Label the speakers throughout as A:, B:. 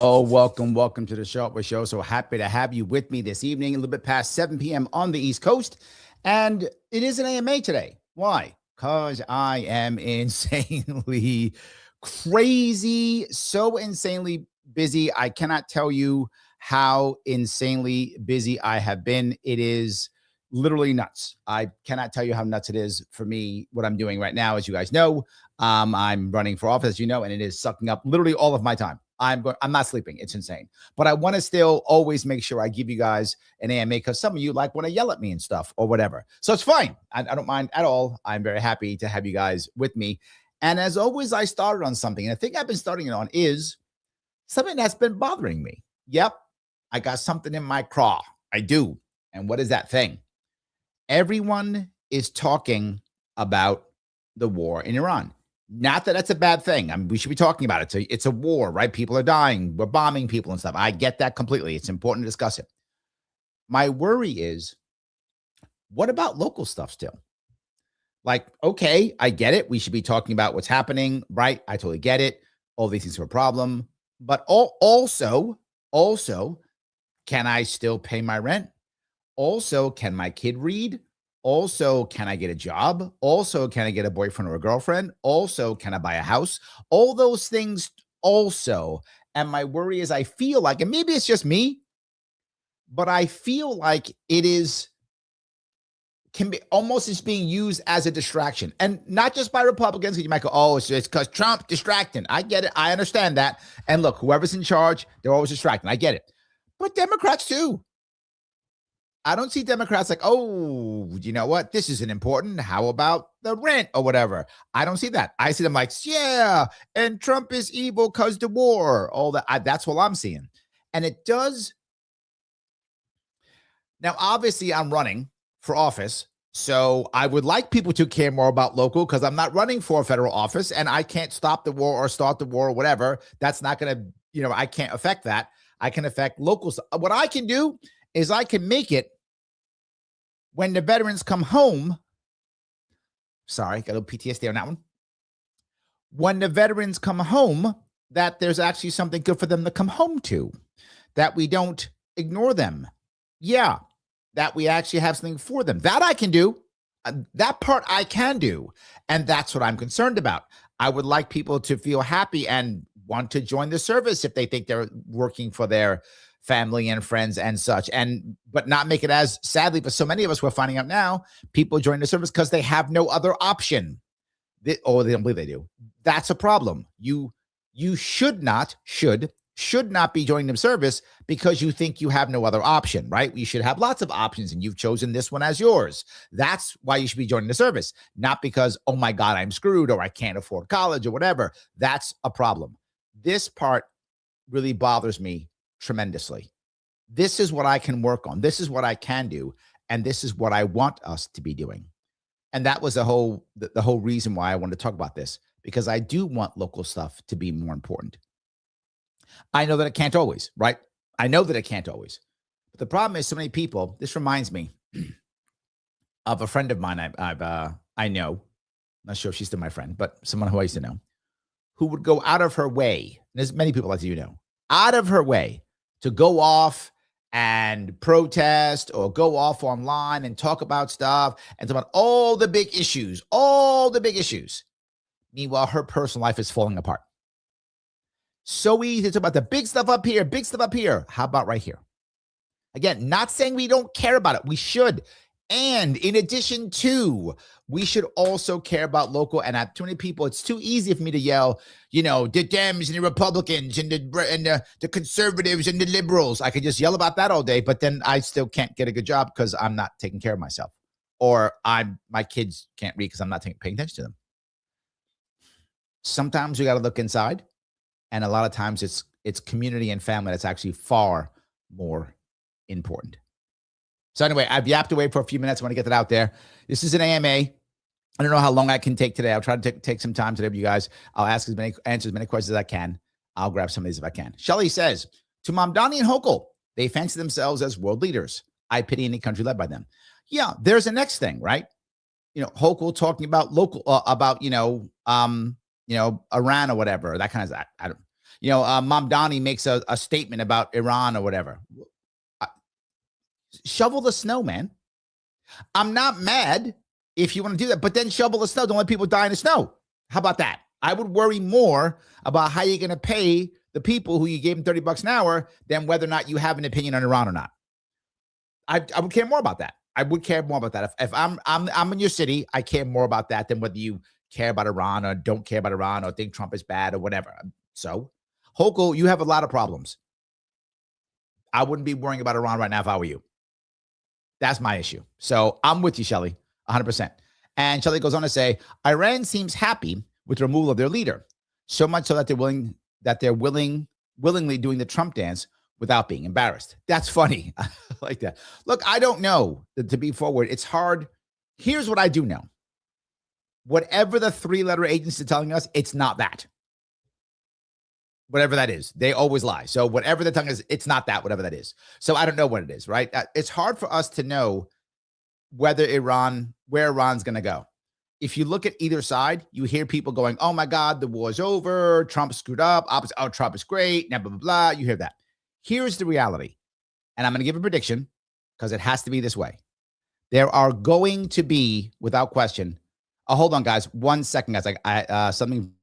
A: Oh, welcome to the Sharpe Show. So happy to have you with me this evening, a little bit past 7 p.m. on the East Coast. And it is an AMA today. Why? Because I am insanely crazy, so insanely busy. I cannot tell you how insanely busy I have been. It is literally nuts. I cannot tell you how nuts it is for me, what I'm doing right now. As you guys know, I'm running for office, as you know, and it is sucking up literally all of my time. I'm not sleeping. It's insane. But I want to still always make sure I give you guys an AMA because some of you like want to yell at me and stuff or whatever. So it's fine. I don't mind at all. I'm very happy to have you guys with me. And as always, I started on something. And I think I've been starting it on is something that's been bothering me. Yep. I got something in my craw. I do. And what is that thing? Everyone is talking about the war in Iran. Not that that's a bad thing. I mean, we should be talking about it. It's a war, right? People are dying. We're bombing people and stuff. I get that completely. It's important to discuss it. My worry is, what about local stuff still? Like, okay, I get it. We should be talking about what's happening, right? I totally get it. All these things are a problem. But also, can I still pay my rent? Also, can my kid read? Also, can I get a job? Also, can I get a boyfriend or a girlfriend? Also, can I buy a house? All those things also. And my worry is I feel like, and maybe it's just me, but I feel like can be almost as being used as a distraction. And not just by Republicans. You might go, oh, it's because Trump distracting. I get it. I understand that. And look, whoever's in charge, they're always distracting. I get it. But Democrats too. I don't see Democrats like, oh, you know what? This isn't important. How about the rent or whatever? I don't see that. I see them like, yeah, and Trump is evil because the war. All that. That's what I'm seeing. And it does. Now, obviously, I'm running for office. So I would like people to care more about local because I'm not running for a federal office and I can't stop the war or start the war or whatever. That's not going to, I can't affect that. I can affect local stuff. What I can do is I can make it when the veterans come home. Sorry, got a little PTSD on that one. When the veterans come home, that there's actually something good for them to come home to, that we don't ignore them. Yeah, that we actually have something for them. That I can do. That part I can do. And that's what I'm concerned about. I would like people to feel happy and want to join the service if they think they're working for their family and friends and such, but not make it as, sadly, for so many of us, we're finding out now, people join the service because they have no other option. They don't believe they do. That's a problem. You should not be joining the service because you think you have no other option, right? You should have lots of options and you've chosen this one as yours. That's why you should be joining the service, not because, oh my God, I'm screwed or I can't afford college or whatever. That's a problem. This part really bothers me tremendously. This is what I can work on. This is what I can do. And this is what I want us to be doing. And that was the whole reason why I wanted to talk about this, because I do want local stuff to be more important. I know that it can't always, right? I know that it can't always. But the problem is so many people, this reminds me of a friend of mine I know, not sure if she's still my friend, but someone who I used to know, who would go out of her way, and there's many people as you know, out of her way to go off and protest or go off online and talk about stuff and talk about all the big issues. Meanwhile, her personal life is falling apart. So easy to talk about the big stuff up here. How about right here? Again, not saying we don't care about it. We should. And in addition to, we should also care about local. And too many people, it's too easy for me to yell, the Dems and the Republicans and the conservatives and the liberals. I could just yell about that all day, but then I still can't get a good job because I'm not taking care of myself. Or my kids can't read because I'm not paying attention to them. Sometimes we got to look inside. And a lot of times it's community and family that's actually far more important. So anyway, I've yapped away for a few minutes. I want to get that out there. This is an AMA. I don't know how long I can take today. I'll try to take some time today with you guys. I'll answer as many questions as I can. I'll grab some of these if I can. Shelly says, to Mamdani and Hochul, they fancy themselves as world leaders. I pity any country led by them. Yeah, there's a next thing, right? Hochul talking about local, Iran or whatever, that kind of that. Mom Donnie makes a statement about Iran or whatever. Shovel the snow, man. I'm not mad if you want to do that, but then shovel the snow. Don't let people die in the snow. How about that? I would worry more about how you're going to pay the people who you gave them $30 an hour than whether or not you have an opinion on Iran or not. I would care more about that. I would care more about that. If I'm in your city, I care more about that than whether you care about Iran or don't care about Iran or think Trump is bad or whatever. So, Hochul, you have a lot of problems. I wouldn't be worrying about Iran right now if I were you. That's my issue. So I'm with you, Shelley, 100%. And Shelley goes on to say, Iran seems happy with the removal of their leader, so much so that they're willingly doing the Trump dance without being embarrassed. That's funny. I like that. Look, I don't know. To be forward, it's hard. Here's what I do know. Whatever the three-letter agency is telling us, it's not that. Whatever that is, they always lie. So whatever the tongue is, it's not that, whatever that is. So I don't know what it is, right? It's hard for us to know where Iran's going to go. If you look at either side, you hear people going, oh my God, the war's over. Trump screwed up. Opposite, oh, Trump is great. Blah, blah, blah, blah. You hear that. Here's the reality. And I'm going to give a prediction because it has to be this way. There are going to be, without question, hold on, guys. 1 second, guys. Something.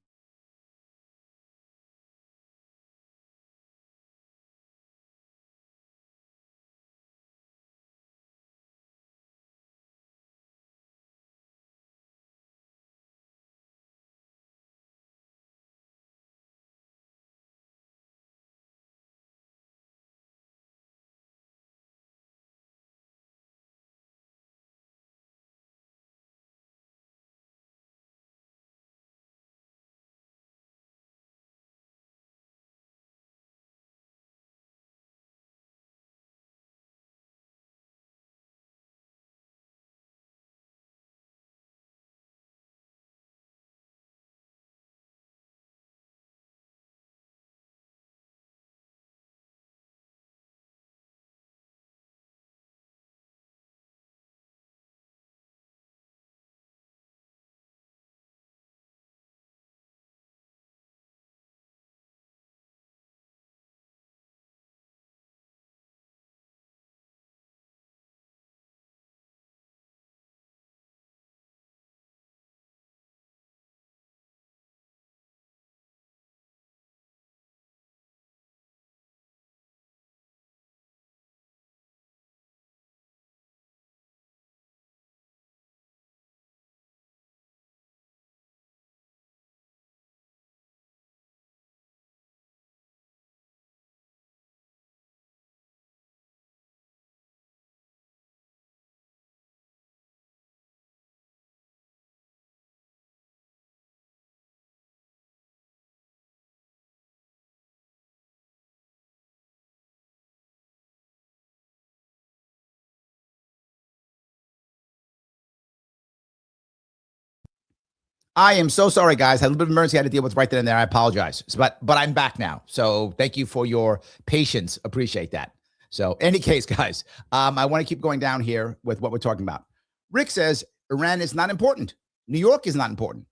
A: I am so sorry, guys. Had a little bit of emergency I had to deal with right then and there. I apologize. But I'm back now. So thank you for your patience. Appreciate that. So any case, guys, I want to keep going down here with what we're talking about. Rick says Iran is not important. New York is not important.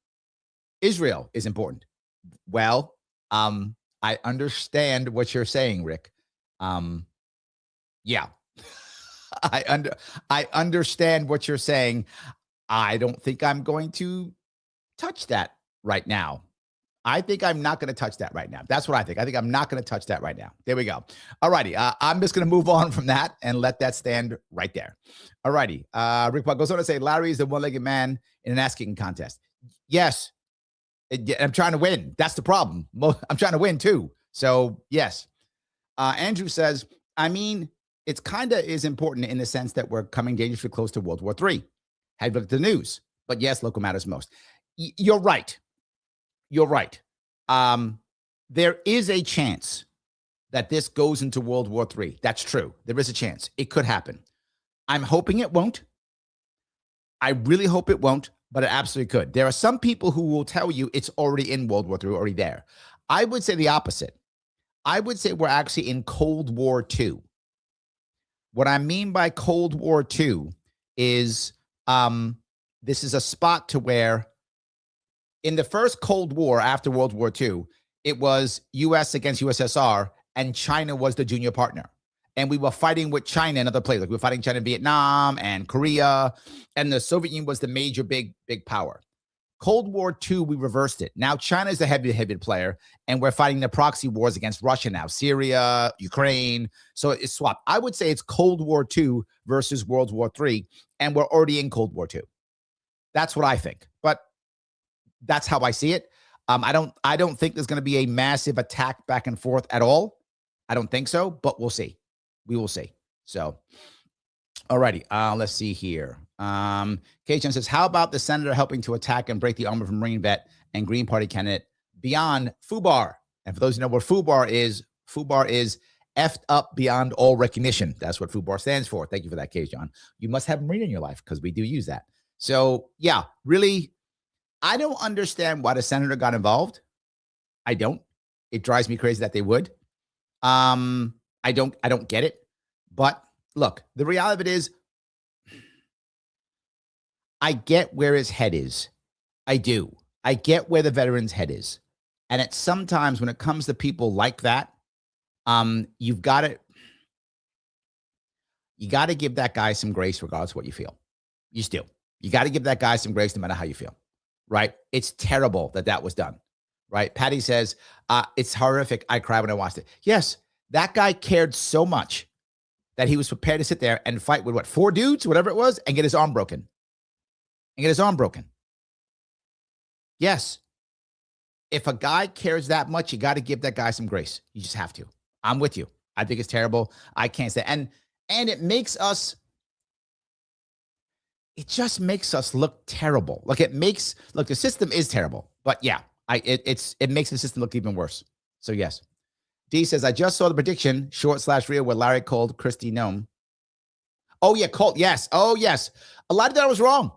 A: Israel is important. Well, I understand what you're saying, Rick. Yeah. I understand what you're saying. I don't think I'm going to touch that right now. I think I'm not going to touch that right now. That's what I think. I think I'm not going to touch that right now. There we go. All righty. I'm just going to move on from that and let that stand right there. All righty. Rick Park goes on to say, Larry is the one-legged man in an ass-kicking contest. Yes. I'm trying to win. That's the problem. I'm trying to win too. So yes. Andrew says, I mean, it's kind of is important in the sense that we're coming dangerously close to World War III. Have you looked at the news? But yes, local matters most. You're right. You're right. There is a chance that this goes into World War III. That's true. There is a chance. It could happen. I'm hoping it won't. I really hope it won't, but it absolutely could. There are some people who will tell you it's already in World War III, already there. I would say the opposite. I would say we're actually in Cold War II. What I mean by Cold War II is this is a spot to where in the first Cold War after World War II, it was US against USSR, and China was the junior partner. And we were fighting with China and other places. Like we were fighting China in Vietnam and Korea, and the Soviet Union was the major big power. Cold War II, we reversed it. Now China is the heavy player, and we're fighting the proxy wars against Russia now, Syria, Ukraine. So it's swapped. I would say it's Cold War II versus World War III, and we're already in Cold War II. That's what I think, but that's how I see it. I don't think there's going to be a massive attack back and forth at all. I don't think so, but we'll see. We will see. So, alrighty. Let's see here. Cajun says, how about the senator helping to attack and break the armor from Marine vet and Green Party candidate beyond FUBAR? And for those who know what FUBAR is effed up beyond all recognition. That's what FUBAR stands for. Thank you for that, Cajun. You must have Marine in your life because we do use that. So, yeah, really, I don't understand why the senator got involved. I don't. It drives me crazy that they would. I don't get it. But look, the reality of it is, I get where his head is. I do. I get where the veteran's head is. And at sometimes when it comes to people like that, you got to give that guy some grace regardless of what you feel. You still. You got to give that guy some grace no matter how you feel. Right? It's terrible that was done. Right? Patty says, it's horrific. I cried when I watched it. Yes, that guy cared so much that he was prepared to sit there and fight with 4 dudes, whatever it was, and get his arm broken. Yes. If a guy cares that much, you got to give that guy some grace. You just have to. I'm with you. I think it's terrible. I can't say. And it makes us, it just makes us look terrible. Like the system is terrible, but yeah, it makes the system look even worse. So yes. D says, I just saw the prediction, /real, where Larry called Kristi Noem. Oh, yeah, called. Yes. Oh, yes. A lot of that was wrong.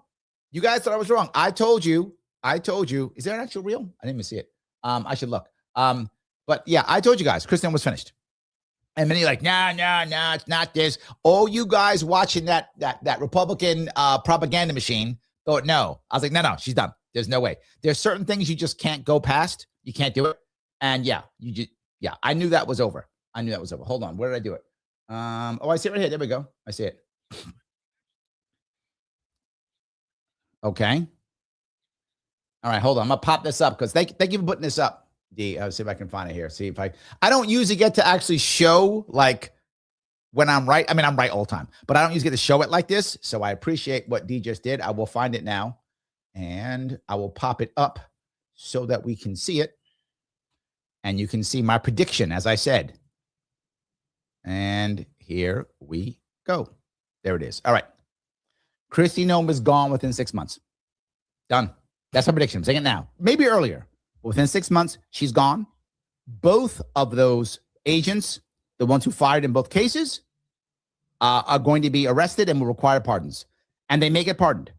A: You guys thought I was wrong. I told you. Is there an actual reel? I didn't even see it. I should look. But yeah, I told you guys, Kristi Noem was finished. And then you're like, nah, it's not this. Oh, you guys watching that Republican propaganda machine thought, no. I was like, no, she's done. There's no way. There's certain things you just can't go past. You can't do it. And yeah, I knew that was over. Hold on. Where did I do it? Oh, I see it right here. There we go. I see it. Okay. All right, hold on. I'm gonna pop this up because thank you for putting this up. I'll see if I can find it here. See if I don't usually get to actually show like when I'm right. I mean, I'm right all the time, but I don't usually get to show it like this. So I appreciate what D just did. I will find it now and I will pop it up so that we can see it. And you can see my prediction, as I said. And here we go. There it is. All right. Kristi Noem is gone within 6 months. Done. That's my prediction. I'm saying it now. Maybe earlier. But within 6 months, she's gone. Both of those agents, the ones who fired in both cases, are going to be arrested and will require pardons. And they may get pardoned.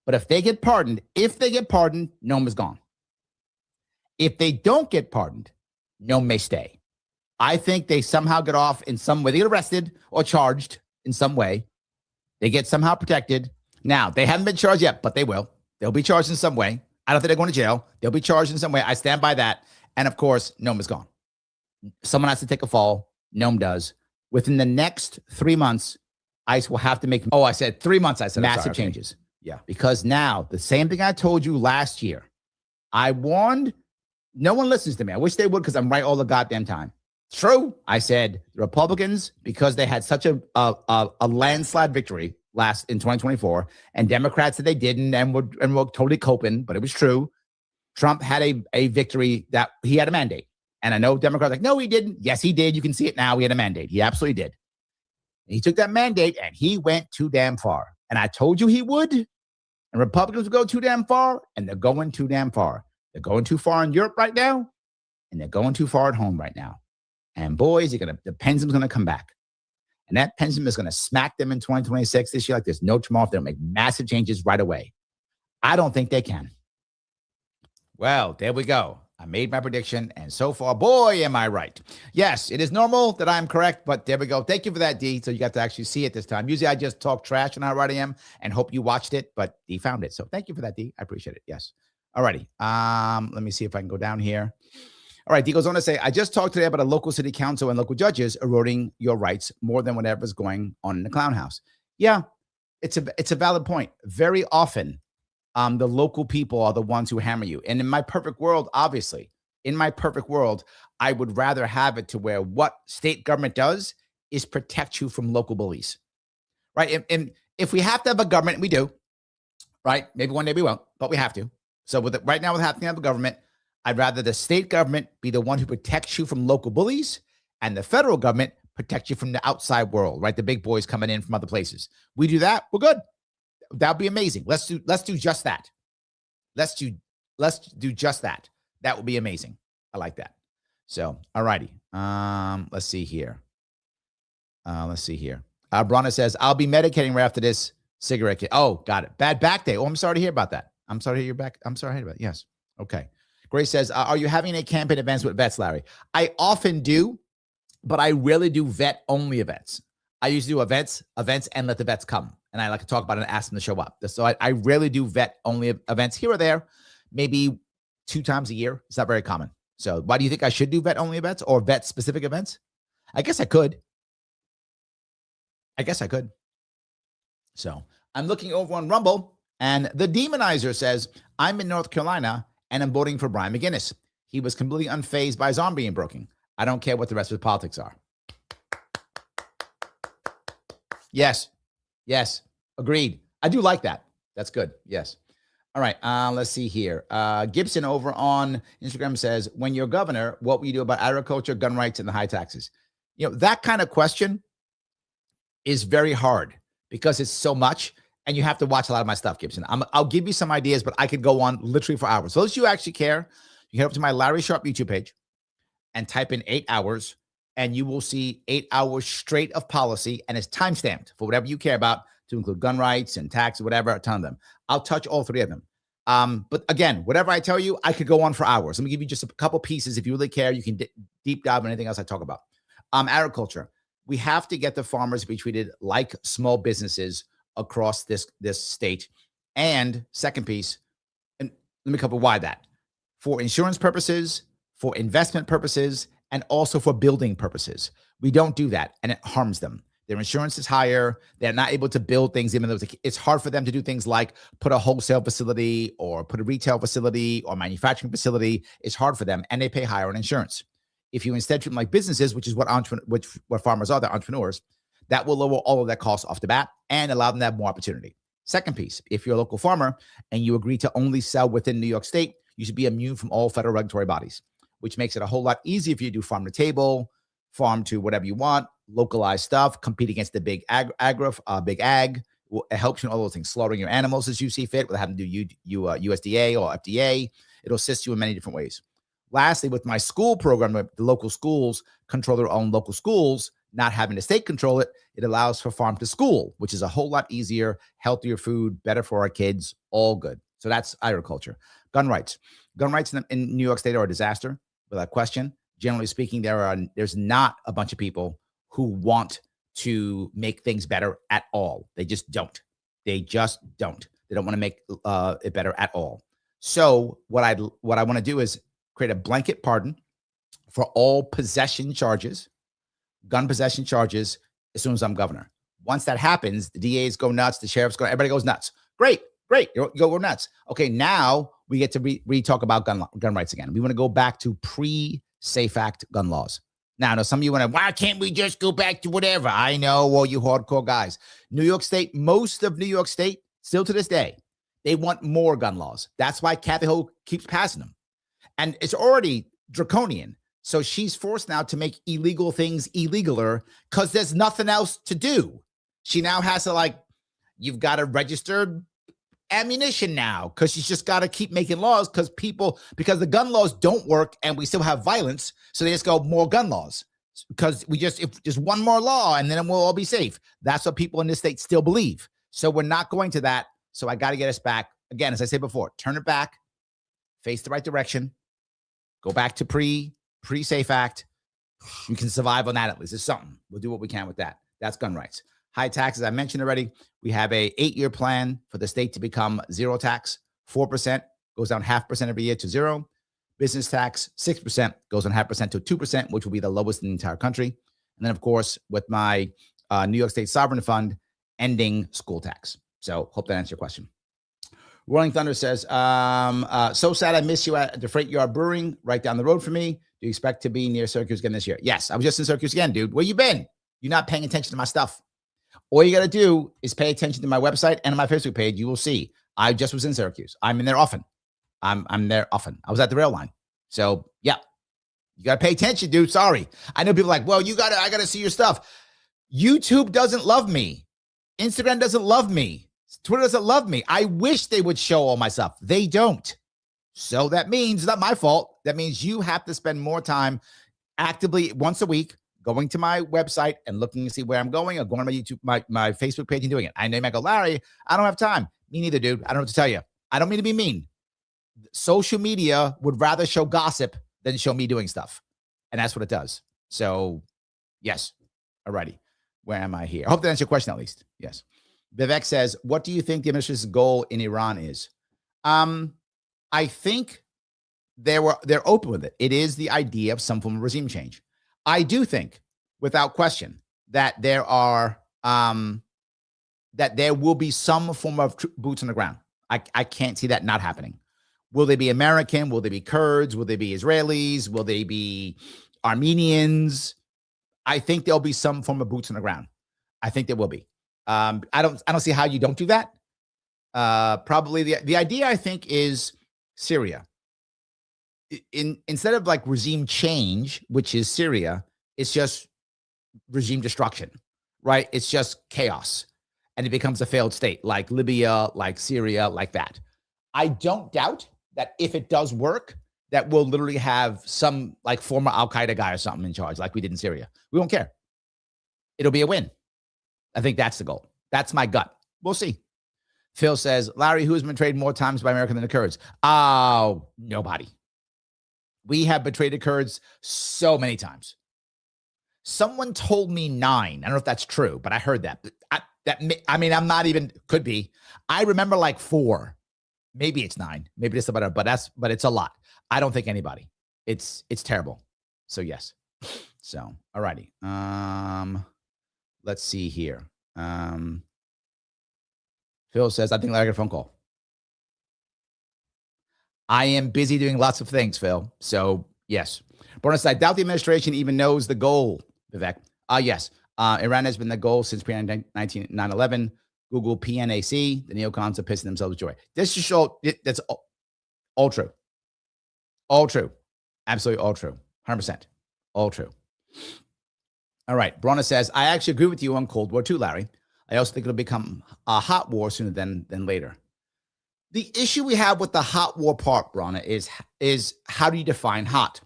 A: But if they get pardoned, Noem is gone. If they don't get pardoned, Noem may stay. I think they somehow get off in some way. They get arrested or charged in some way. They get somehow protected. Now, they haven't been charged yet, but they will. They'll be charged in some way. I don't think they're going to jail. They'll be charged in some way. I stand by that. And of course, Noem is gone. Someone has to take a fall. Noem does. Within the next 3 months, ICE will have to make, I said 3 months. I said massive changes. Yeah. Because now, the same thing I told you last year, I warned, no one listens to me. I wish they would because I'm right all the goddamn time. It's true. I said the Republicans, because they had such a landslide victory in 2024, and Democrats said they didn't and were totally coping, but it was true. Trump had a victory that he had a mandate. And I know Democrats are like, no, he didn't. Yes, he did. You can see it now. He had a mandate. He absolutely did. And he took that mandate and he went too damn far. And I told you he would. And Republicans would go too damn far, and they're going too damn far. They're going too far in Europe right now, and they're going too far at home right now. And boys, the pendulum's going to come back. And that pendulum is going to smack them in 2026 this year like there's no tomorrow. They'll make massive changes right away. I don't think they can. Well, there we go. I made my prediction, and so far, boy, am I right. Yes, it is normal that I'm correct, but there we go. Thank you for that, D. So you got to actually see it this time. Usually I just talk trash on how right I am and hope you watched it, but D found it. So thank you for that, D. I appreciate it. Yes. All righty. Let me see if I can go down here. All right, he goes on to say, I just talked today about a local city council and local judges eroding your rights more than whatever's going on in the clown house. Yeah, it's a valid point. Very often, the local people are the ones who hammer you. And in my perfect world, obviously, in my perfect world, I would rather have it to where what state government does is protect you from local bullies, right? And if we have to have a government, we do, right? Maybe one day we won't, but we have to. So with right now, with having to have a government, I'd rather the state government be the one who protects you from local bullies, and the federal government protect you from the outside world, right? The big boys coming in from other places. We do that, we're good. That'd be amazing. Let's do just that. Let's do just that. That would be amazing. I like that. So, all righty. Let's see here. Bronna says, I'll be medicating right after this cigarette kit. Oh, got it. Bad back day. Oh, I'm sorry to hear about that. I'm sorry to hear your back. I'm sorry to hear about it. Yes. Okay. Grace says, are you having a campaign events with vets, Larry? I often do, but I rarely do vet-only events. I usually do events and let the vets come. And I like to talk about it and ask them to show up. So I rarely do vet-only events here or there, maybe 2 times a year. It's not very common. So why do you think I should do vet-only events or vet-specific events? I guess I could. So I'm looking over on Rumble, and the Demonizer says, I'm in North Carolina, and I'm voting for Brian McGinnis. He was completely unfazed by his arm being broken. I don't care what the rest of his politics are. Yes. Agreed. I do like that. That's good. Yes. All right. Let's see here. Gibson over on Instagram says, when you're governor, what will you do about agriculture, gun rights, and the high taxes? That kind of question is very hard because it's so much, and you have to watch a lot of my stuff, Gibson. I'll give you some ideas, but I could go on literally for hours. So those you actually care, you head up to my Larry Sharpe YouTube page and type in 8 hours, and you will see 8 hours straight of policy, and it's time-stamped for whatever you care about, to include gun rights and tax, whatever, a ton of them. I'll touch all 3 of them. But again, whatever I tell you, I could go on for hours. Let me give you just a couple pieces. If you really care, you can deep dive on anything else I talk about. Agriculture. We have to get the farmers to be treated like small businesses across this state. And second piece, and let me cover why that. For insurance purposes, for investment purposes, and also for building purposes. We don't do that, and it harms them. Their insurance is higher. They're not able to build things, even though it's hard for them to do things like put a wholesale facility or put a retail facility or manufacturing facility. It's hard for them, and they pay higher on insurance. If you instead treat them like businesses, which is what farmers are, they're entrepreneurs, that will lower all of that cost off the bat and allow them to have more opportunity. Second piece, if you're a local farmer and you agree to only sell within New York State, you should be immune from all federal regulatory bodies, which makes it a whole lot easier if you do farm to table, farm to whatever you want, localized stuff, compete against the big ag. It helps you in all those things, slaughtering your animals as you see fit, without having to do USDA or FDA. It'll assist you in many different ways. Lastly, with my school program, the local schools control their own local schools, not having the state control it, it allows for farm to school, which is a whole lot easier, healthier food, better for our kids, all good. So that's agriculture. Gun rights. Gun rights in New York State are a disaster, without question. Generally speaking, there's not a bunch of people who want to make things better at all. They just don't. They don't want to make it better at all. So what I want to do is create a blanket pardon for all gun possession charges, as soon as I'm governor. Once that happens, the DAs go nuts, the sheriffs go, everybody goes nuts. Great. You go nuts. Okay, now we get to talk about gun rights again. We want to go back to pre-Safe Act gun laws. Now, I know some of you want to, why can't we just go back to whatever? I know, all you hardcore guys. New York State, most of New York State, still to this day, they want more gun laws. That's why Kathy Hochul keeps passing them. And it's already draconian. So she's forced now to make illegal things illegaler because there's nothing else to do. She now has to you've got to register ammunition now because she's just got to keep making laws because the gun laws don't work and we still have violence. So they just go more gun laws because if just one more law and then we'll all be safe. That's what people in this state still believe. So we're not going to that. So I got to get us back. Again, as I said before, turn it back, face the right direction, go back to pre-Safe Act. You can survive on that at least. It's something. We'll do what we can with that. That's gun rights. High taxes, I mentioned already. We have a 8-year plan for the state to become zero tax. 4% goes down 0.5% every year to 0. Business tax, 6%, goes on 0.5% to 2%, which will be the lowest in the entire country. And then, of course, with my New York State Sovereign Fund, ending school tax. So hope that answers your question. Rolling Thunder says, so sad I miss you at the Freight Yard Brewing right down the road from me. Do you expect to be near Syracuse again this year? Yes, I was just in Syracuse again, dude. Where you been? You're not paying attention to my stuff. All you got to do is pay attention to my website and my Facebook page. You will see I just was in Syracuse. I'm in there often. I'm there often. I was at the rail line. So yeah, you got to pay attention, dude. Sorry. I know people are like, well, I got to see your stuff. YouTube doesn't love me. Instagram doesn't love me. Twitter doesn't love me. I wish they would show all my stuff. They don't. So that means it's not my fault. That means you have to spend more time actively once a week going to my website and looking to see where I'm going, or going to my YouTube, my Facebook page and doing it. I know you might go, Larry, I don't have time. Me neither, dude. I don't know what to tell you. I don't mean to be mean. Social media would rather show gossip than show me doing stuff. And that's what it does. So yes. Alrighty. Where am I here? I hope that answers your question at least. Yes. Vivek says, what do you think the administration's goal in Iran is? I think they're open with it. It is the idea of some form of regime change. I do think, without question, that there will be some form of boots on the ground. I can't see that not happening. Will they be American? Will they be Kurds? Will they be Israelis? Will they be Armenians? I think there'll be some form of boots on the ground. I think there will be. I don't see how you don't do that. Probably the idea, I think, is Syria. Instead of like regime change, which is Syria, it's just regime destruction, right? It's just chaos. And it becomes a failed state like Libya, like Syria, like that. I don't doubt that if it does work, that we'll literally have some like former Al-Qaeda guy or something in charge, like we did in Syria. We won't care. It'll be a win. I think that's the goal. That's my gut. We'll see. Phil says, Larry, who has been betrayed more times by America than the Kurds? Oh, nobody. We have betrayed the Kurds so many times. Someone told me 9. I don't know if that's true, but I heard that. I'm not even, could be. I remember like 4. Maybe it's 9. Maybe it's about it, but it's a lot. I don't think anybody. It's terrible. So yes. So, all righty. Let's see here. Phil says, I think I got a phone call. I am busy doing lots of things, Phil. So yes. Bonus, I doubt the administration even knows the goal, Vivek. Yes. Iran has been the goal since pre-9/11. Google PNAC. The neocons are pissing themselves with joy. This just show that's all true. All true. Absolutely all true. 100%. All true. All right. Bronna says, I actually agree with you on Cold War II, Larry. I also think it'll become a hot war sooner than later. The issue we have with the hot war part, Bronna, is how do you define hot?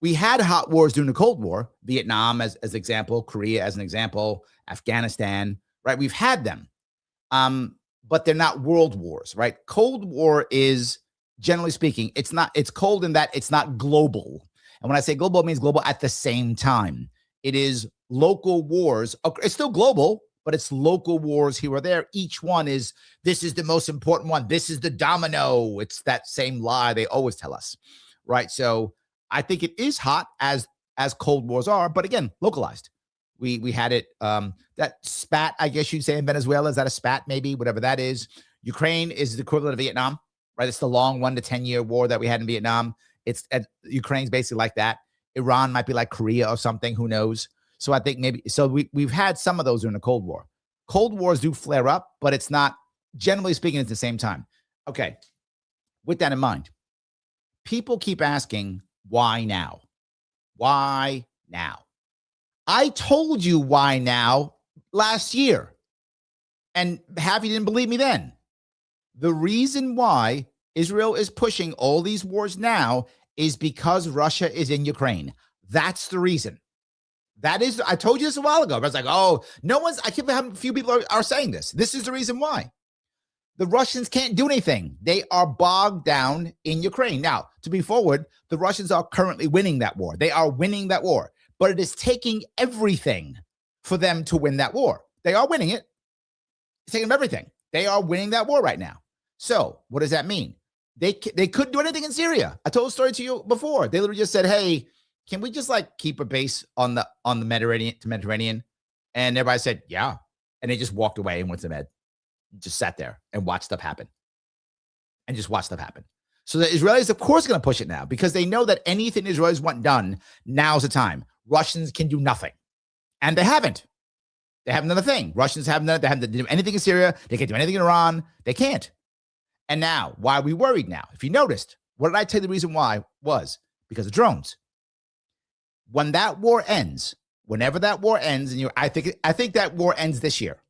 A: We had hot wars during the Cold War, Vietnam as example, Korea as an example, Afghanistan, right? We've had them, but they're not world wars, right? Cold War is, generally speaking, it's cold in that it's not global. And when I say global, it means global at the same time. It is local wars. It's still global, but it's local wars here or there. Each one this is the most important one. This is the domino. It's that same lie they always tell us, right? So I think it is hot as Cold Wars are, but again, localized. We had it, that spat, I guess you'd say in Venezuela. Is that a spat? Maybe, whatever that is. Ukraine is the equivalent of Vietnam, right? It's the long 1 to 10 year war that we had in Vietnam. Ukraine's basically like that. Iran might be like Korea or something. Who knows? So I think maybe, so we've had some of those during the Cold War. Cold Wars do flare up, but it's not, generally speaking, at the same time. Okay. With that in mind, people keep asking, why now? Why now? I told you why now last year, and half you didn't believe me then. The reason why Israel is pushing all these wars now is because Russia is in Ukraine. That's the reason. That is, I told you this a while ago. I was like, oh, I can't believe how few people are saying this. This is the reason why. The Russians can't do anything. They are bogged down in Ukraine. Now, to be forward, the Russians are currently winning that war. They are winning that war, but it is taking everything for them to win that war. They are winning it. It's taking them everything. They are winning that war right now. So what does that mean? They couldn't do anything in Syria. I told a story to you before. They literally just said, "Hey, can we just like keep a base on the Mediterranean?" And everybody said, "Yeah," and they just walked away and went to Med, just sat there and watched stuff happen, and just watched stuff happen. So the Israelis, of course, going to push it now because they know that anything the Israelis want done, now's the time. Russians can do nothing, and they haven't. They haven't done a thing. Russians haven't done it. They haven't done anything in Syria. They can't do anything in Iran. They can't. And now, why are we worried now? If you noticed, what did I tell you the reason why was? Because of drones. When that war ends, whenever that war ends, and I think that war ends this year.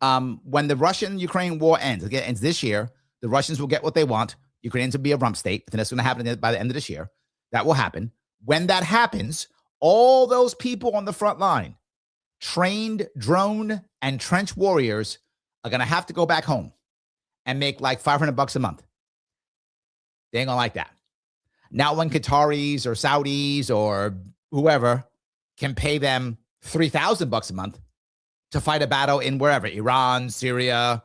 A: When the Russian-Ukraine war ends, again, ends this year, the Russians will get what they want. Ukrainians will be a rump state. I think that's going to happen by the end of this year. That will happen. When that happens, all those people on the front line, trained drone and trench warriors, are going to have to go back home and make like $500 a month. They ain't gonna like that. Now, when Qataris or Saudis or whoever can pay them $3,000 a month to fight a battle in wherever, Iran, Syria,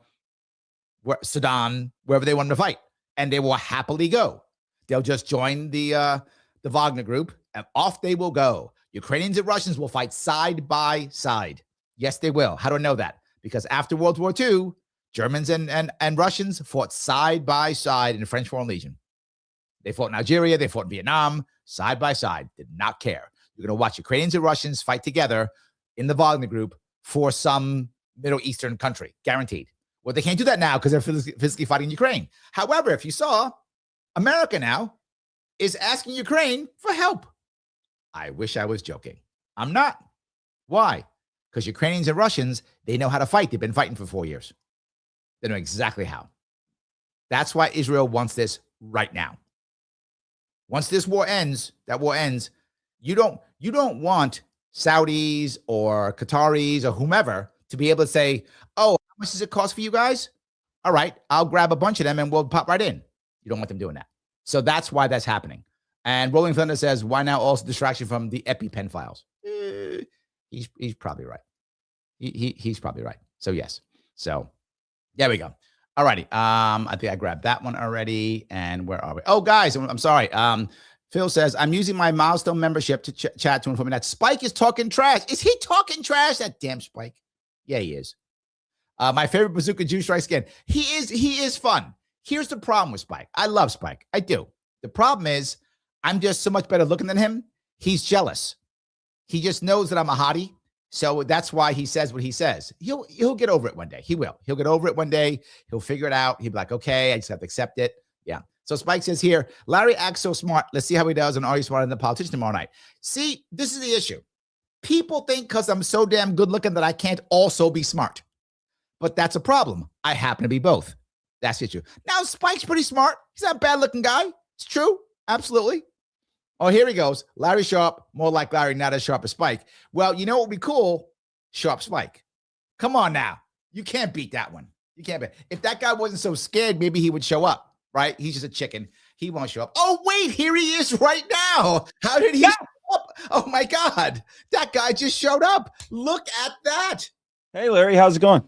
A: Sudan, wherever they want to fight, and they will happily go. They'll just join the Wagner group, and off they will go. Ukrainians and Russians will fight side by side. Yes, they will. How do I know that? Because after World War II, Germans and Russians fought side by side in the French Foreign Legion. They fought in Algeria. They fought in Vietnam, side by side. Did not care. You're going to watch Ukrainians and Russians fight together in the Wagner group for some Middle Eastern country, guaranteed. Well, they can't do that now because they're physically fighting Ukraine. However, if you saw, America now is asking Ukraine for help. I wish I was joking. I'm not. Why? Because Ukrainians and Russians, they know how to fight. They've been fighting for 4 years. They know exactly how. That's why Israel wants this right now. Once this war ends, you don't want Saudis or Qataris or whomever to be able to say, "Oh, how much does it cost for you guys? All right, I'll grab a bunch of them and we'll pop right in." You don't want them doing that. So that's why that's happening. And Rolling Thunder says, "Why now also distraction from the EpiPen files?" He's probably right. He's probably right. So yes. So there we go. All righty. I think I grabbed that one already. And where are we? Oh, guys, I'm sorry. Phil says, "I'm using my milestone membership to chat to inform me that Spike is talking trash." Is he talking trash? That damn Spike. Yeah, he is. My favorite Bazooka Juice strikes again. He is fun. Here's the problem with Spike. I love Spike. I do. The problem is I'm just so much better looking than him. He's jealous. He just knows that I'm a hottie. So that's why he says what he says. He'll get over it one day. He will. He'll get over it one day. He'll figure it out. He'll be like, "Okay, I just have to accept it." Yeah. So Spike says here, "Larry acts so smart. Let's see how he does. And are you smarter than the politician tomorrow night?" See, this is the issue. People think because I'm so damn good looking that I can't also be smart. But that's a problem. I happen to be both. That's the issue. Now, Spike's pretty smart. He's not a bad looking guy. It's true. Absolutely. Oh, here he goes. Larry Sharpe, more like Larry, not as sharp as Spike. Well, you know what would be cool? Sharp Spike. Come on now. You can't beat that one. You can't beat. If that guy wasn't so scared, maybe he would show up, right? He's just a chicken. He won't show up. Oh, wait, here he is right now. How did he show up? Oh, my God. That guy just showed up. Look at that.
B: Hey, Larry, how's it going?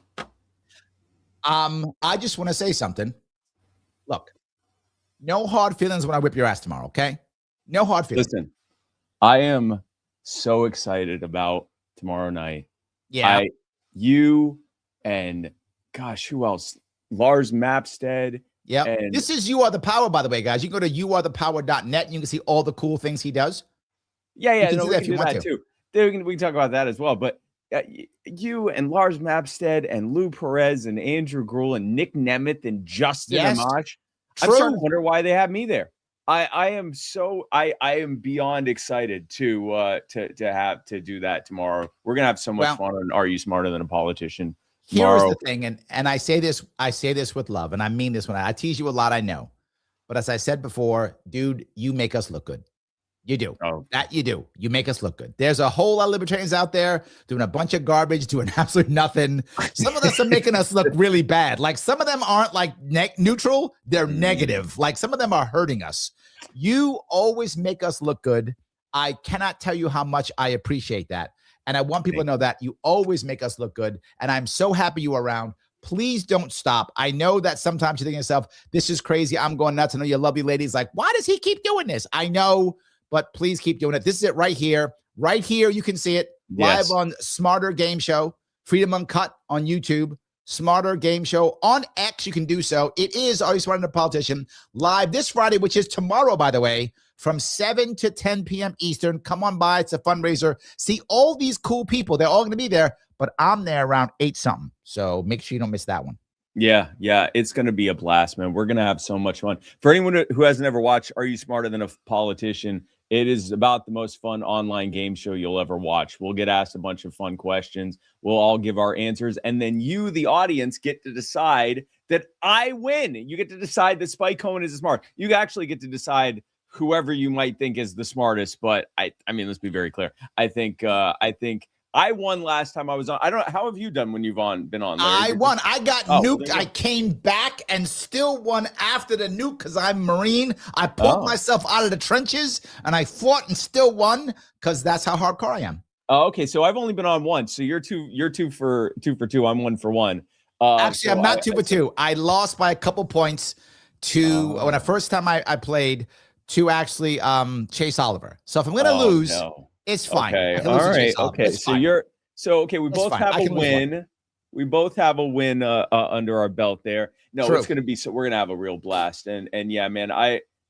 A: I just want to say something. Look, no hard feelings when I whip your ass tomorrow, okay? No hard feelings.
B: Listen, I am so excited about tomorrow night.
A: Yeah.
B: You and gosh, who else? Lars Mapstead.
A: Yeah. This is You Are the Power, by the way, guys. You can go to youarethepower.net and you can see all the cool things he does.
B: Yeah. We can do that too. We can talk about that as well. But you and Lars Mapstead and Lou Perez and Andrew Gruel and Nick Nemeth and Justin Amash. I'm starting to wonder why they have me there. I am beyond excited to do that tomorrow. We're gonna have so much fun on Are You Smarter Than a Politician? Tomorrow.
A: Here's the thing, and I say this with love, and I mean this when I tease you a lot, I know. But as I said before, dude, you make us look good. You do.
B: Oh.
A: That you do. You make us look good. There's a whole lot of libertarians out there doing a bunch of garbage, doing absolutely nothing. Some of them are making us look really bad. Like some of them aren't like neutral. They're negative. Like some of them are hurting us. You always make us look good. I cannot tell you how much I appreciate that. And I want people to know that you always make us look good. And I'm so happy you are around. Please don't stop. I know that sometimes you think to yourself, this is crazy. I'm going nuts. I know your lovely ladies like, why does he keep doing this? I know, but please keep doing it. This is it right here. Right here, you can see it live on Smarter Game Show, Freedom Uncut on YouTube, Smarter Game Show on X. You can do so. It is Are You Smarter Than a Politician live this Friday, which is tomorrow, by the way, from 7 to 10 p.m. Eastern. Come on by. It's a fundraiser. See all these cool people. They're all going to be there, but I'm there around 8 something. So make sure you don't miss that one.
B: Yeah. It's going to be a blast, man. We're going to have so much fun. For anyone who hasn't ever watched Are You Smarter Than a Politician, it is about the most fun online game show you'll ever watch. We'll get asked a bunch of fun questions. We'll all give our answers. And then you, the audience, get to decide that I win. You get to decide that Spike Cohen is smart. You actually get to decide whoever you might think is the smartest. But I mean, let's be very clear. I think I won last time I was on. I don't know. How have you done when you've been on, Larry?
A: I won. I got nuked. I came back and still won after the nuke because I'm Marine. I pulled myself out of the trenches and I fought and still won because that's how hardcore I am.
B: Oh, okay. So I've only been on once. So you're two for two. I'm 1 for 1.
A: Actually, so I'm not 2 for 2. I lost by a couple points to when the first time I played to actually Chase Oliver. So if I'm going to lose, it's fine.
B: Okay. All right. Okay. So we both have a win. We both have a win under our belt there. No, True. It's going to be, so we're going to have a real blast. And yeah, man,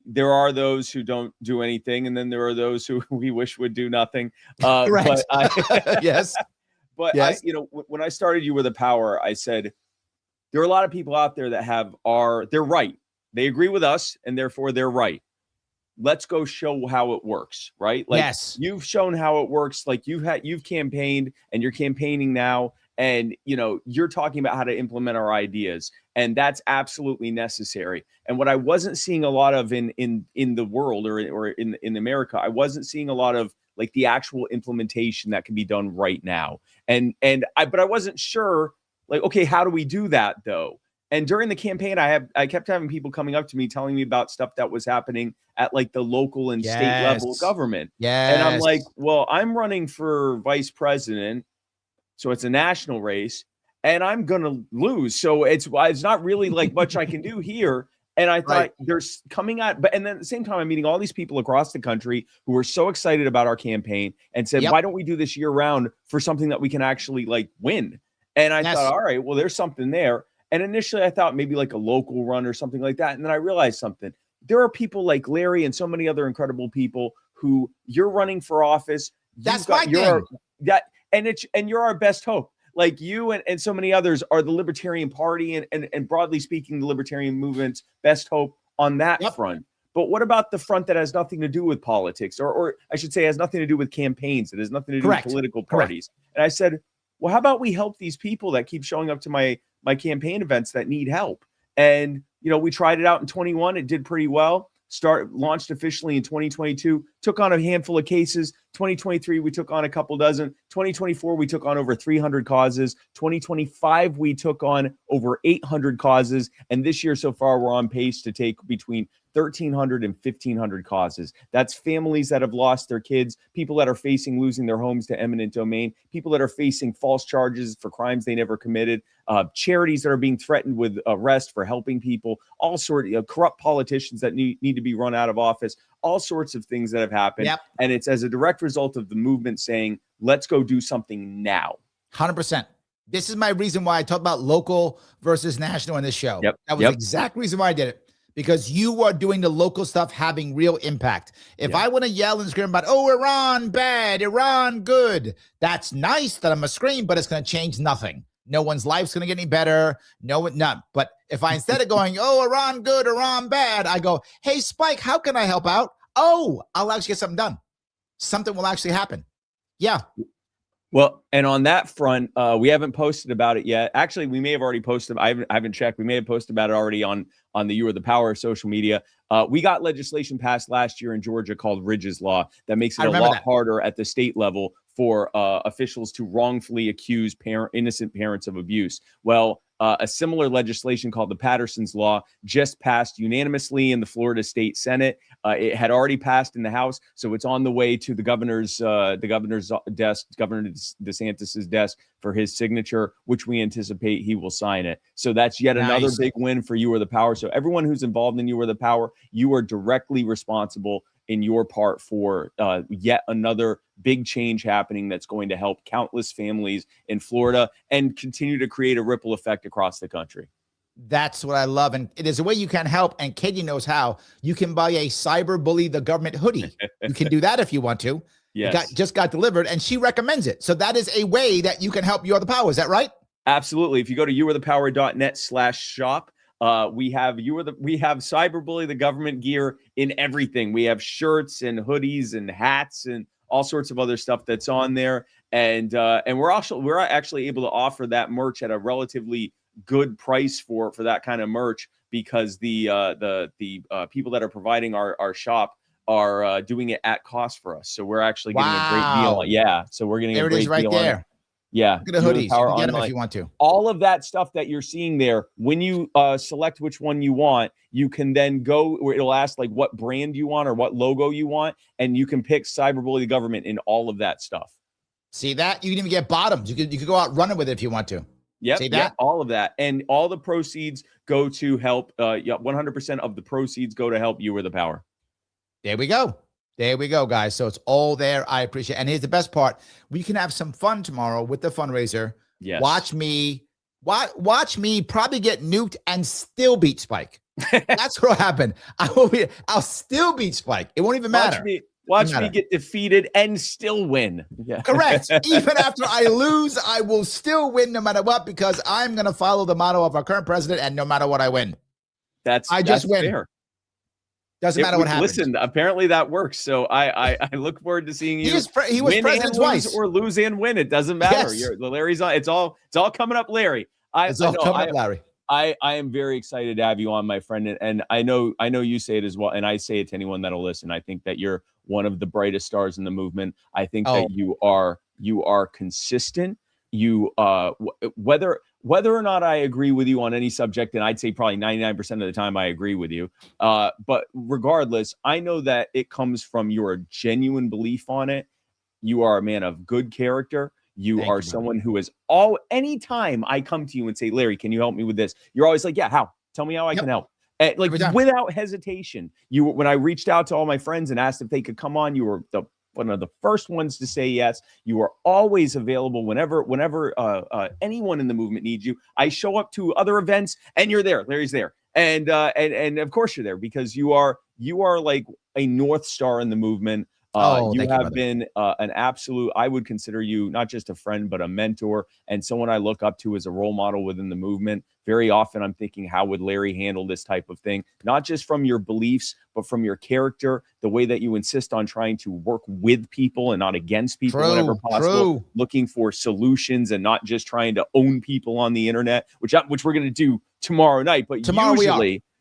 B: there are those who don't do anything. And then there are those who we wish would do nothing.
A: Correct.
B: But
A: yes.
B: But yes. When I started You Were the Power, I said, there are a lot of people out there that they're right. They agree with us and therefore they're right. Let's go show how it works, right? Like you've shown how it works. Like you've campaigned and you're campaigning now. And, you're talking about how to implement our ideas. And that's absolutely necessary. And what I wasn't seeing a lot of in the world or in America, I wasn't seeing a lot of like the actual implementation that can be done right now. But I wasn't sure, like, okay, how do we do that though? And during the campaign, I kept having people coming up to me telling me about stuff that was happening at like the local and state level government. And I'm like, well, I'm running for vice president. So it's a national race and I'm going to lose. So it's not really like much I can do here. And I thought there's coming out, and then at the same time, I'm meeting all these people across the country who are so excited about our campaign and said, why don't we do this year round for something that we can actually like win? And I thought, all right, well, there's something there. And initially I thought maybe like a local run or something like that. And then I realized something. There are people like Larry and so many other incredible people who you're running for office.
A: That's my thing.
B: And you're our best hope. Like you and so many others are the Libertarian Party and broadly speaking, the Libertarian movement's best hope on that front. But what about the front that has nothing to do with politics or I should say has nothing to do with campaigns? It has nothing to do with political parties. And I said, well, how about we help these people that keep showing up to my campaign events that need help? And, we tried it out in 21. It did pretty well. Launched officially in 2022, took on a handful of cases. 2023, we took on a couple dozen. 2024, we took on over 300 causes. 2025, we took on over 800 causes. And this year so far, we're on pace to take between 1,300 and 1,500 causes. That's families that have lost their kids, people that are facing losing their homes to eminent domain, people that are facing false charges for crimes they never committed, charities that are being threatened with arrest for helping people, all sorts of corrupt politicians that need to be run out of office, all sorts of things that have happened. And it's as a direct result of the movement saying, let's go do something now.
A: 100%. This is my reason why I talk about local versus national in this show. That was the exact reason why I did it. Because you are doing the local stuff having real impact. If I want to yell and scream about, Iran bad, Iran good, that's nice that I'm going to scream, but it's going to change nothing. No one's life's going to get any better. None. But if I, instead of going, Iran good, Iran bad, I go, hey, Spike, how can I help out? I'll actually get something done. Something will actually happen. Yeah.
B: Well, and on that front, we haven't posted about it yet. Actually, we may have already posted. I haven't checked. We may have posted about it already on the You Are the Power social media. We got legislation passed last year in Georgia called Ridge's Law that makes it a lot harder at the state level for officials to wrongfully accuse innocent parents of abuse. Well, a similar legislation called the Patterson's Law just passed unanimously in the Florida State Senate. It had already passed in the House, so it's on the way to the governor's desk, Governor DeSantis's desk for his signature, which we anticipate he will sign it. So that's yet another big win for You Are the Power. So everyone who's involved in You Are the Power, you are directly responsible in your part for yet another big change happening that's going to help countless families in Florida and continue to create a ripple effect across the country.
A: That's what I love. And it is a way you can help. And Katie knows how. You can buy a Cyber Bully the Government hoodie. You can do that if you want to.
B: Yes.
A: It just got delivered, and she recommends it. So that is a way that you can help You Are the Power. Is that right?
B: Absolutely. If you go to youarethepower.net/shop, we have Cyber Bully the Government gear in everything. We have shirts and hoodies and hats and all sorts of other stuff that's on there. And we're actually able to offer that merch at a relatively good price for that kind of merch, because the people that are providing our shop are doing it at cost for us. So we're actually getting a great deal. Yeah. So we're getting a great deal. There it is right there. Yeah.
A: Look at the hoodies. You can get them if you want to.
B: All of that stuff that you're seeing there, when you select which one you want, you can then go where it'll ask like what brand you want or what logo you want, and you can pick Cyber Bully the Government in all of that stuff.
A: See that? You can even get bottoms. You could go out running with it if you want to.
B: Yep, see that? Yep, all of that. And all the proceeds go to help. 100% of the proceeds go to help You Are the Power.
A: There we go. There we go, guys. So it's all there. I appreciate it. And here's the best part. We can have some fun tomorrow with the fundraiser.
B: Yes.
A: Watch me probably get nuked and still beat Spike. That's what will happen. I'll still beat Spike. It won't even matter.
B: Watch me get defeated and still win.
A: Yeah. Correct. Even after I lose, I will still win no matter what, because I'm going to follow the motto of our current president, and no matter what, I win.
B: That's
A: win.
B: Fair.
A: Doesn't matter what happens.
B: Listen, apparently that works. So I look forward to seeing you.
A: He was president twice,
B: or lose and win. It doesn't matter.
A: Yes.
B: Larry's on. It's all coming up, Larry.
A: It's all coming up, Larry.
B: I am very excited to have you on, my friend, and I know you say it as well, and I say it to anyone that'll listen. I think that you're one of the brightest stars in the movement. I think that you are consistent. You whether or not I agree with you on any subject, and I'd say probably 99% of the time I agree with you. But regardless, I know that it comes from your genuine belief on it. You are a man of good character. You are someone who is anytime I come to you and say, Larry, can you help me with this? You're always like, yeah, how? Tell me how I can help. Like without hesitation. When I reached out to all my friends and asked if they could come on, you were one of the first ones to say yes. You are always available whenever anyone in the movement needs you. I show up to other events and you're there. Larry's there. And of course you're there because you are like a North Star in the movement. You have been an absolute, I would consider you not just a friend, but a mentor and someone I look up to as a role model within the movement. Very often I'm thinking, how would Larry handle this type of thing? Not just from your beliefs, but from your character, the way that you insist on trying to work with people and not against people whenever possible, looking for solutions and not just trying to own people on the internet, which we're going to do tomorrow night, but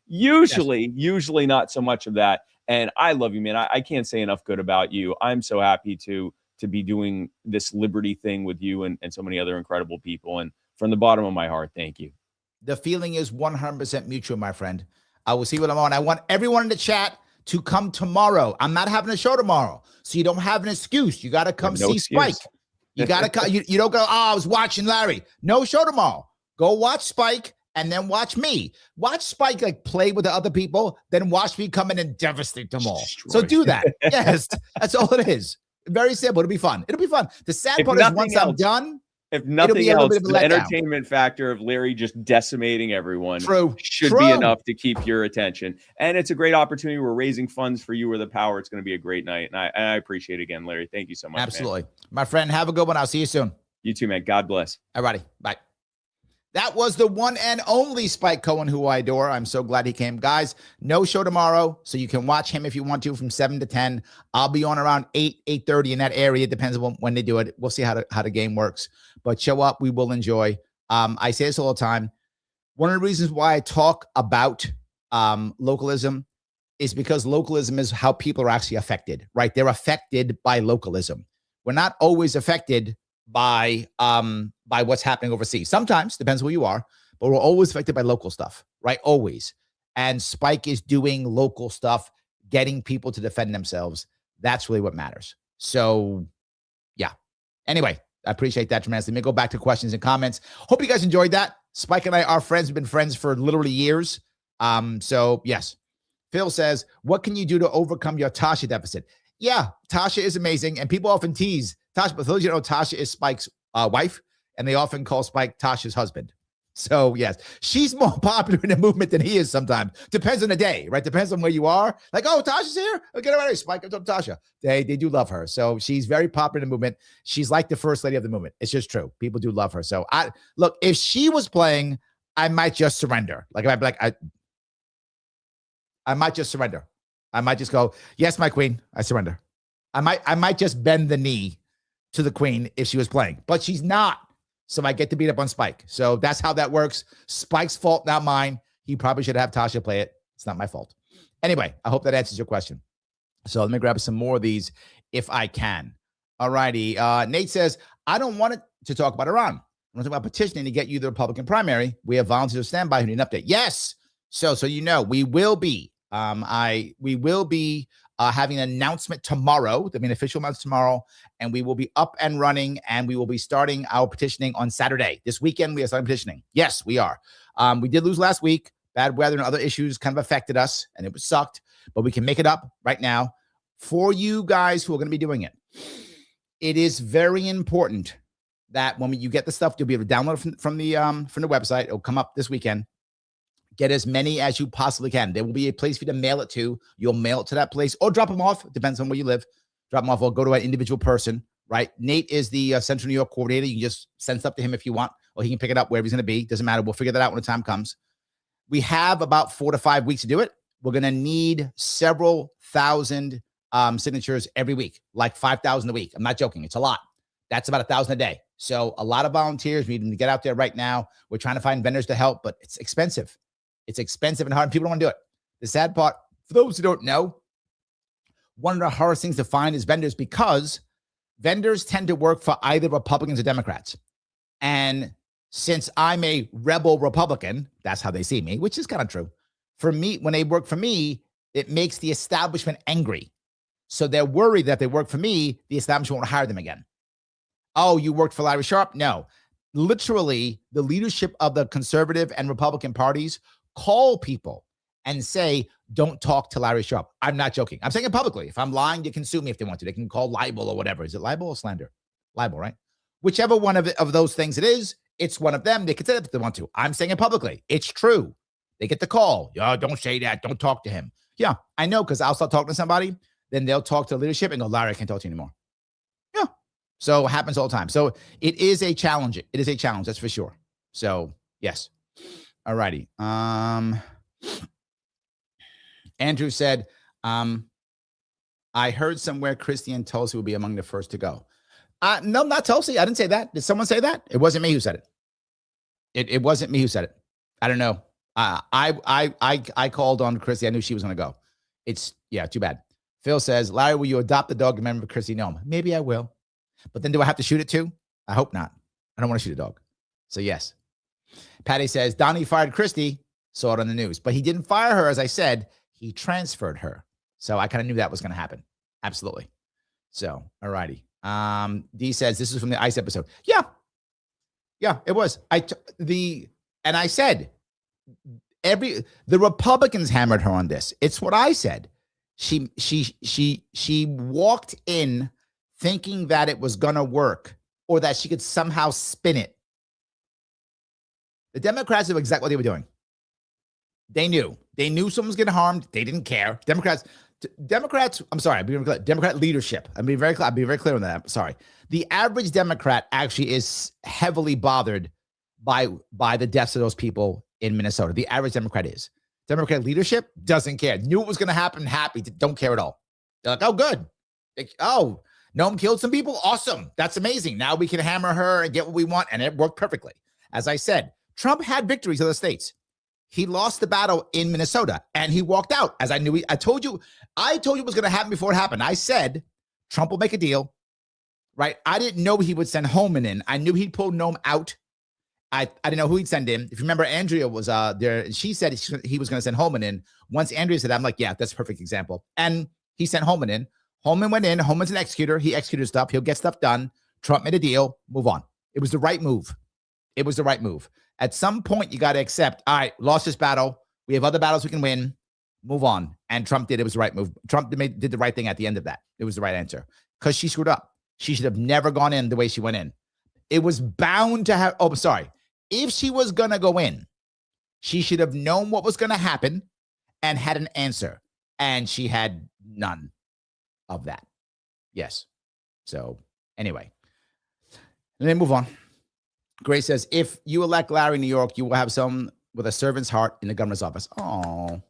B: usually not so much of that. And I love you, man. I can't say enough good about you. I'm so happy to be doing this Liberty thing with you and so many other incredible people. And from the bottom of my heart, thank you.
A: The feeling is 100% mutual, my friend. I will see what I'm on. I want everyone in the chat to come tomorrow. I'm not having a show tomorrow, so you don't have an excuse. You got to come see Spike. You got to come. You don't go, I was watching Larry. No show tomorrow. Go watch Spike. And then watch me. Watch Spike like play with the other people, then watch me come in and devastate them all. So do that. Yes, that's all it is. Very simple. It'll be fun. It'll be fun. The sad part is once I'm done,
B: if nothing else, the entertainment factor of Larry just decimating everyone should be enough to keep your attention. And it's a great opportunity. We're raising funds for You Are the Power. It's going to be a great night. And I appreciate it again, Larry. Thank you so much.
A: Absolutely. Man. My friend, have a good one. I'll see you soon.
B: You too, man. God bless.
A: All righty. Bye. That was the one and only Spike Cohen, who I adore. I'm so glad he came. Guys, no show tomorrow, so you can watch him if you want to from 7 to 10. I'll be on around 8:30 in that area. It depends on when they do it. We'll see how the game works. But show up. We will enjoy. I say this all the time. One of the reasons why I talk about localism is because localism is how people are actually affected, right? They're affected by localism. We're not always affected by what's happening overseas. Sometimes, depends who you are, but we're always affected by local stuff, right? Always. And Spike is doing local stuff getting people to defend themselves. That's really what matters. So, yeah. Anyway, I appreciate that tremendously. Let me go back to questions and comments. Hope you guys enjoyed that. Spike and I are friends. We've been friends for literally years. So, yes. Phil says, what can you do to overcome your Tasha deficit? Yeah, Tasha is amazing. And people often tease Tasha, but for those you know, Tasha is Spike's wife, and they often call Spike Tasha's husband. So, yes, she's more popular in the movement than he is sometimes. Depends on the day, right? Depends on where you are. Like, oh, Tasha's here. Oh, get ready, Spike. I'm talking to Tasha. They do love her. So she's very popular in the movement. She's like the first lady of the movement. It's just true. People do love her. So, look, if she was playing, I might just surrender. Like, I'd be like, I might just surrender. I might just go, yes, my queen, I surrender. I might just bend the knee to the queen if she was playing, but she's not. So I get to beat up on Spike. So that's how that works. Spike's fault, not mine. He probably should have Tasha play it. It's not my fault. Anyway, I hope that answers your question. So let me grab some more of these if I can. All righty. Nate says, I don't want it to talk about Iran. I want to talk about petitioning to get you the Republican primary. We have volunteers to stand by who need an update. Yes. So you know, we will be having an announcement tomorrow. There'll be an official announcement tomorrow, and we will be up and running, and we will be starting our petitioning on Saturday. This weekend, we are starting petitioning. Yes, we are. We did lose last week. Bad weather and other issues kind of affected us, and it was sucked, but we can make it up right now for you guys who are going to be doing it. It is very important that when you get the stuff, you'll be able to download it from the website. It'll come up this weekend. Get as many as you possibly can. There will be a place for you to mail it to. You'll mail it to that place or drop them off. Depends on where you live. Drop them off or go to an individual person, right? Nate is the Central New York coordinator. You can just send stuff to him if you want, or he can pick it up wherever he's going to be. Doesn't matter. We'll figure that out when the time comes. We have about 4 to 5 weeks to do it. We're going to need several thousand signatures every week, like 5,000 a week. I'm not joking. It's a lot. That's about 1,000 a day. So a lot of volunteers. We need to get out there right now. We're trying to find vendors to help, but it's expensive. It's expensive and hard, and people don't want to do it. The sad part, for those who don't know, one of the hardest things to find is vendors, because vendors tend to work for either Republicans or Democrats. And since I'm a rebel Republican, that's how they see me, which is kind of true. For me, when they work for me, it makes the establishment angry. So they're worried that if they work for me, the establishment won't hire them again. Oh, you worked for Larry Sharpe? No. Literally, the leadership of the conservative and Republican parties call people and say, don't talk to Larry Sharpe. I'm not joking. I'm saying it publicly. If I'm lying, they can sue me if they want to. They can call libel or whatever. Is it libel or slander? Libel, right? Whichever one of those things it is, it's one of them. They can say it if they want to. I'm saying it publicly. It's true. They get the call. Oh, don't say that. Don't talk to him. Yeah, I know, because I'll start talking to somebody. Then they'll talk to leadership and go, Larry, I can't talk to you anymore. Yeah. So it happens all the time. So it is a challenge. It is a challenge. That's for sure. So, yes. All righty. Andrew said, I heard somewhere Christie and Tulsi will be among the first to go. No, not Tulsi. I didn't say that. Did someone say that? It wasn't me who said it. It wasn't me who said it. I don't know. I called on Christie. I knew she was going to go. Too bad. Phil says, Larry, will you adopt the dog? Remember Christie Nome? Maybe I will. But then do I have to shoot it too? I hope not. I don't want to shoot a dog. So yes. Patty says, Donnie fired Christie. Saw it on the news. But he didn't fire her, as I said. He transferred her. So I kind of knew that was going to happen. Absolutely. So, all righty. D says, this is from the ICE episode. Yeah, it was. I said, the Republicans hammered her on this. It's what I said. She walked in thinking that it was going to work, or that she could somehow spin it. The Democrats knew exactly what they were doing. They knew someone was getting harmed. They didn't care. Democrats, I'm sorry, Democrat leadership. I'll be very clear on that. I'm sorry. The average Democrat actually is heavily bothered by the deaths of those people in Minnesota. The average Democrat is. Democrat leadership doesn't care. Knew it was going to happen. Happy. Don't care at all. They're like, oh, good. Noam killed some people. Awesome. That's amazing. Now we can hammer her and get what we want. And it worked perfectly. As I said, Trump had victories in other states. He lost the battle in Minnesota and he walked out. As I knew, I told you it was going to happen before it happened. I said, Trump will make a deal, right? I didn't know he would send Holman in. I knew he'd pull Noam out I didn't know who he'd send in. If you remember, Andrea was there. She said he was going to send Holman in. Once Andrea said that, I'm like, yeah, that's a perfect example. And he sent Holman in. Holman went in. Holman's an executor. He executed stuff. He'll get stuff done. Trump made a deal. Move on. It was the right move. It was the right move. At some point, you got to accept, all right, lost this battle. We have other battles we can win. Move on. And Trump did. It was the right move. Trump did the right thing at the end of that. It was the right answer because she screwed up. She should have never gone in the way she went in. It was bound to have, oh, sorry. If she was going to go in, she should have known what was going to happen and had an answer. And she had none of that. Yes. So anyway, let me move on. Grace says, if you elect Larry in New York, you will have someone with a servant's heart in the governor's office. Oh,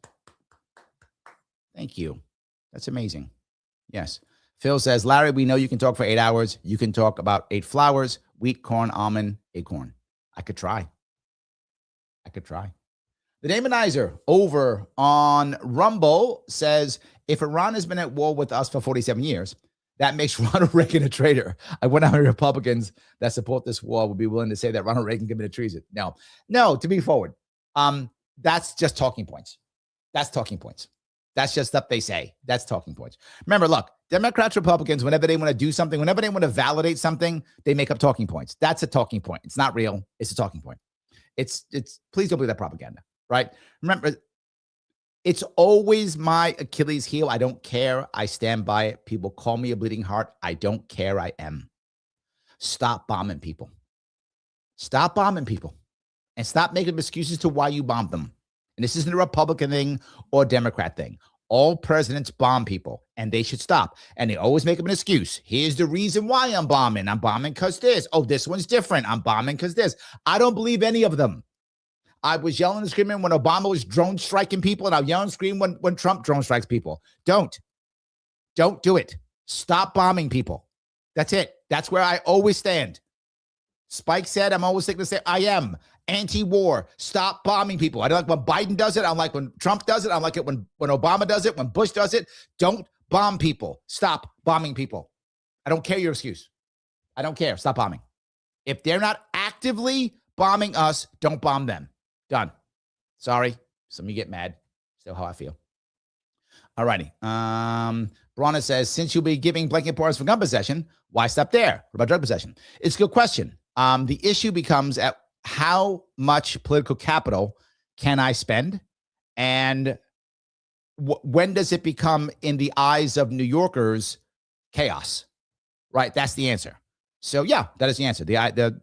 A: thank you. That's amazing. Yes. Phil says, Larry, we know you can talk for 8 hours. You can talk about 8 flowers, wheat, corn, almond, acorn. I could try. The Damonizer over on Rumble says, if Iran has been at war with us for 47 years, that makes Ronald Reagan a traitor. I wonder how many Republicans that support this war would be willing to say that Ronald Reagan committed treason. No, to be forward. That's just talking points. That's just stuff they say. That's talking points. Remember, look, Democrats, Republicans, whenever they want to do something, whenever they want to validate something, they make up talking points. That's a talking point. It's not real. It's a talking point. It's please don't believe that propaganda, right? Remember, it's always my Achilles heel. I don't care. I stand by it. People call me a bleeding heart. I don't care. I am. Stop bombing people. Stop bombing people. And stop making excuses to why you bombed them. And this isn't a Republican thing or a Democrat thing. All presidents bomb people, and they should stop. And they always make up an excuse. Here's the reason why I'm bombing. I'm bombing because this. Oh, this one's different. I'm bombing because this. I don't believe any of them. I was yelling and screaming when Obama was drone striking people, and I'll yell and scream when Trump drone strikes people. Don't do it. Stop bombing people. That's it. That's where I always stand. Spike said, I'm always thinking to say, I am anti-war. Stop bombing people. I don't like when Biden does it. I don't like when Trump does it. I don't like it when Obama does it, when Bush does it. Don't bomb people. Stop bombing people. I don't care your excuse. I don't care. Stop bombing. If they're not actively bombing us, don't bomb them. Done. Sorry. Some of you get mad. Still how I feel. All righty. Bronna says, since you'll be giving blanket pardons for gun possession, why stop there? What about drug possession? It's a good question. The issue becomes at how much political capital can I spend? And when does it become, in the eyes of New Yorkers, chaos? Right? That's the answer. So yeah, that is the answer.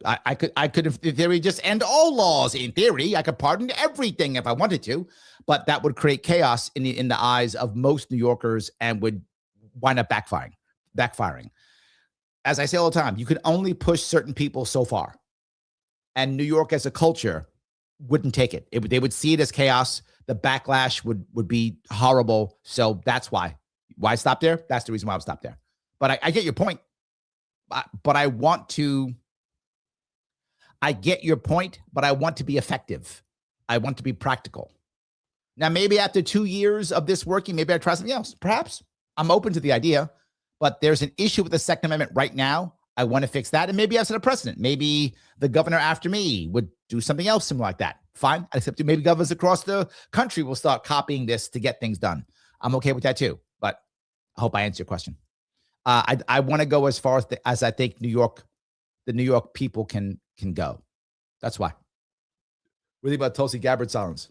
A: I could in theory just end all laws. In theory, I could pardon everything if I wanted to, but that would create chaos in the eyes of most New Yorkers and would wind up backfiring. As I say all the time, you can only push certain people so far, and New York as a culture wouldn't take it. They would see it as chaos. The backlash would be horrible. So that's why stop there. That's the reason why I would stop there. But I get your point. But I get your point, but I want to be effective. I want to be practical. Now, maybe after 2 years of this working, maybe I try something else. Perhaps. I'm open to the idea, but there's an issue with the Second Amendment right now. I want to fix that. And maybe I've set a precedent. Maybe the governor after me would do something else similar like that. Fine. Except maybe governors across the country will start copying this to get things done. I'm okay with that too. But I hope I answer your question. I want to go as far as I think the New York people can go. That's why. Really about Tulsi Gabbard silence.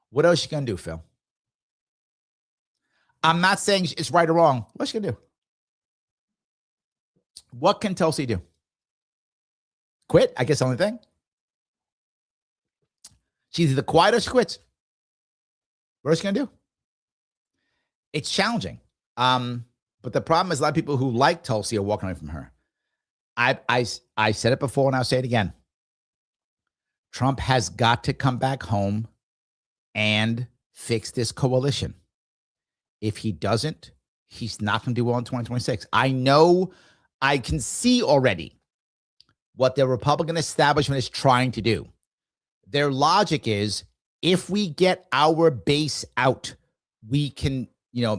A: What else you gonna do, Phil? I'm not saying it's right or wrong. What's she gonna do? What can Tulsi do? Quit? I guess the only thing. She's either quiet or she quits. What is she gonna do? It's challenging. But the problem is a lot of people who like Tulsi are walking away from her. I said it before and I'll say it again. Trump has got to come back home and fix this coalition. If he doesn't, he's not going to do well in 2026. I know, I can see already what the Republican establishment is trying to do. Their logic is, if we get our base out, we can,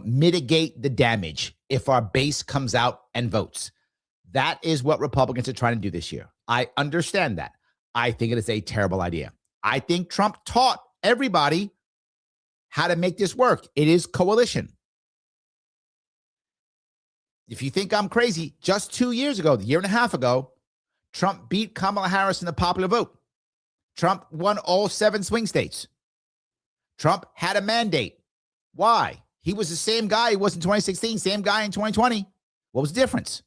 A: mitigate the damage if our base comes out and votes. That is what Republicans are trying to do this year. I understand that. I think it is a terrible idea. I think Trump taught everybody how to make this work. It is coalition. If you think I'm crazy, just 2 years ago, a year and a half ago, Trump beat Kamala Harris in the popular vote. Trump won all 7 swing states. Trump had a mandate. Why? He was the same guy he was in 2016, same guy in 2020. What was the difference?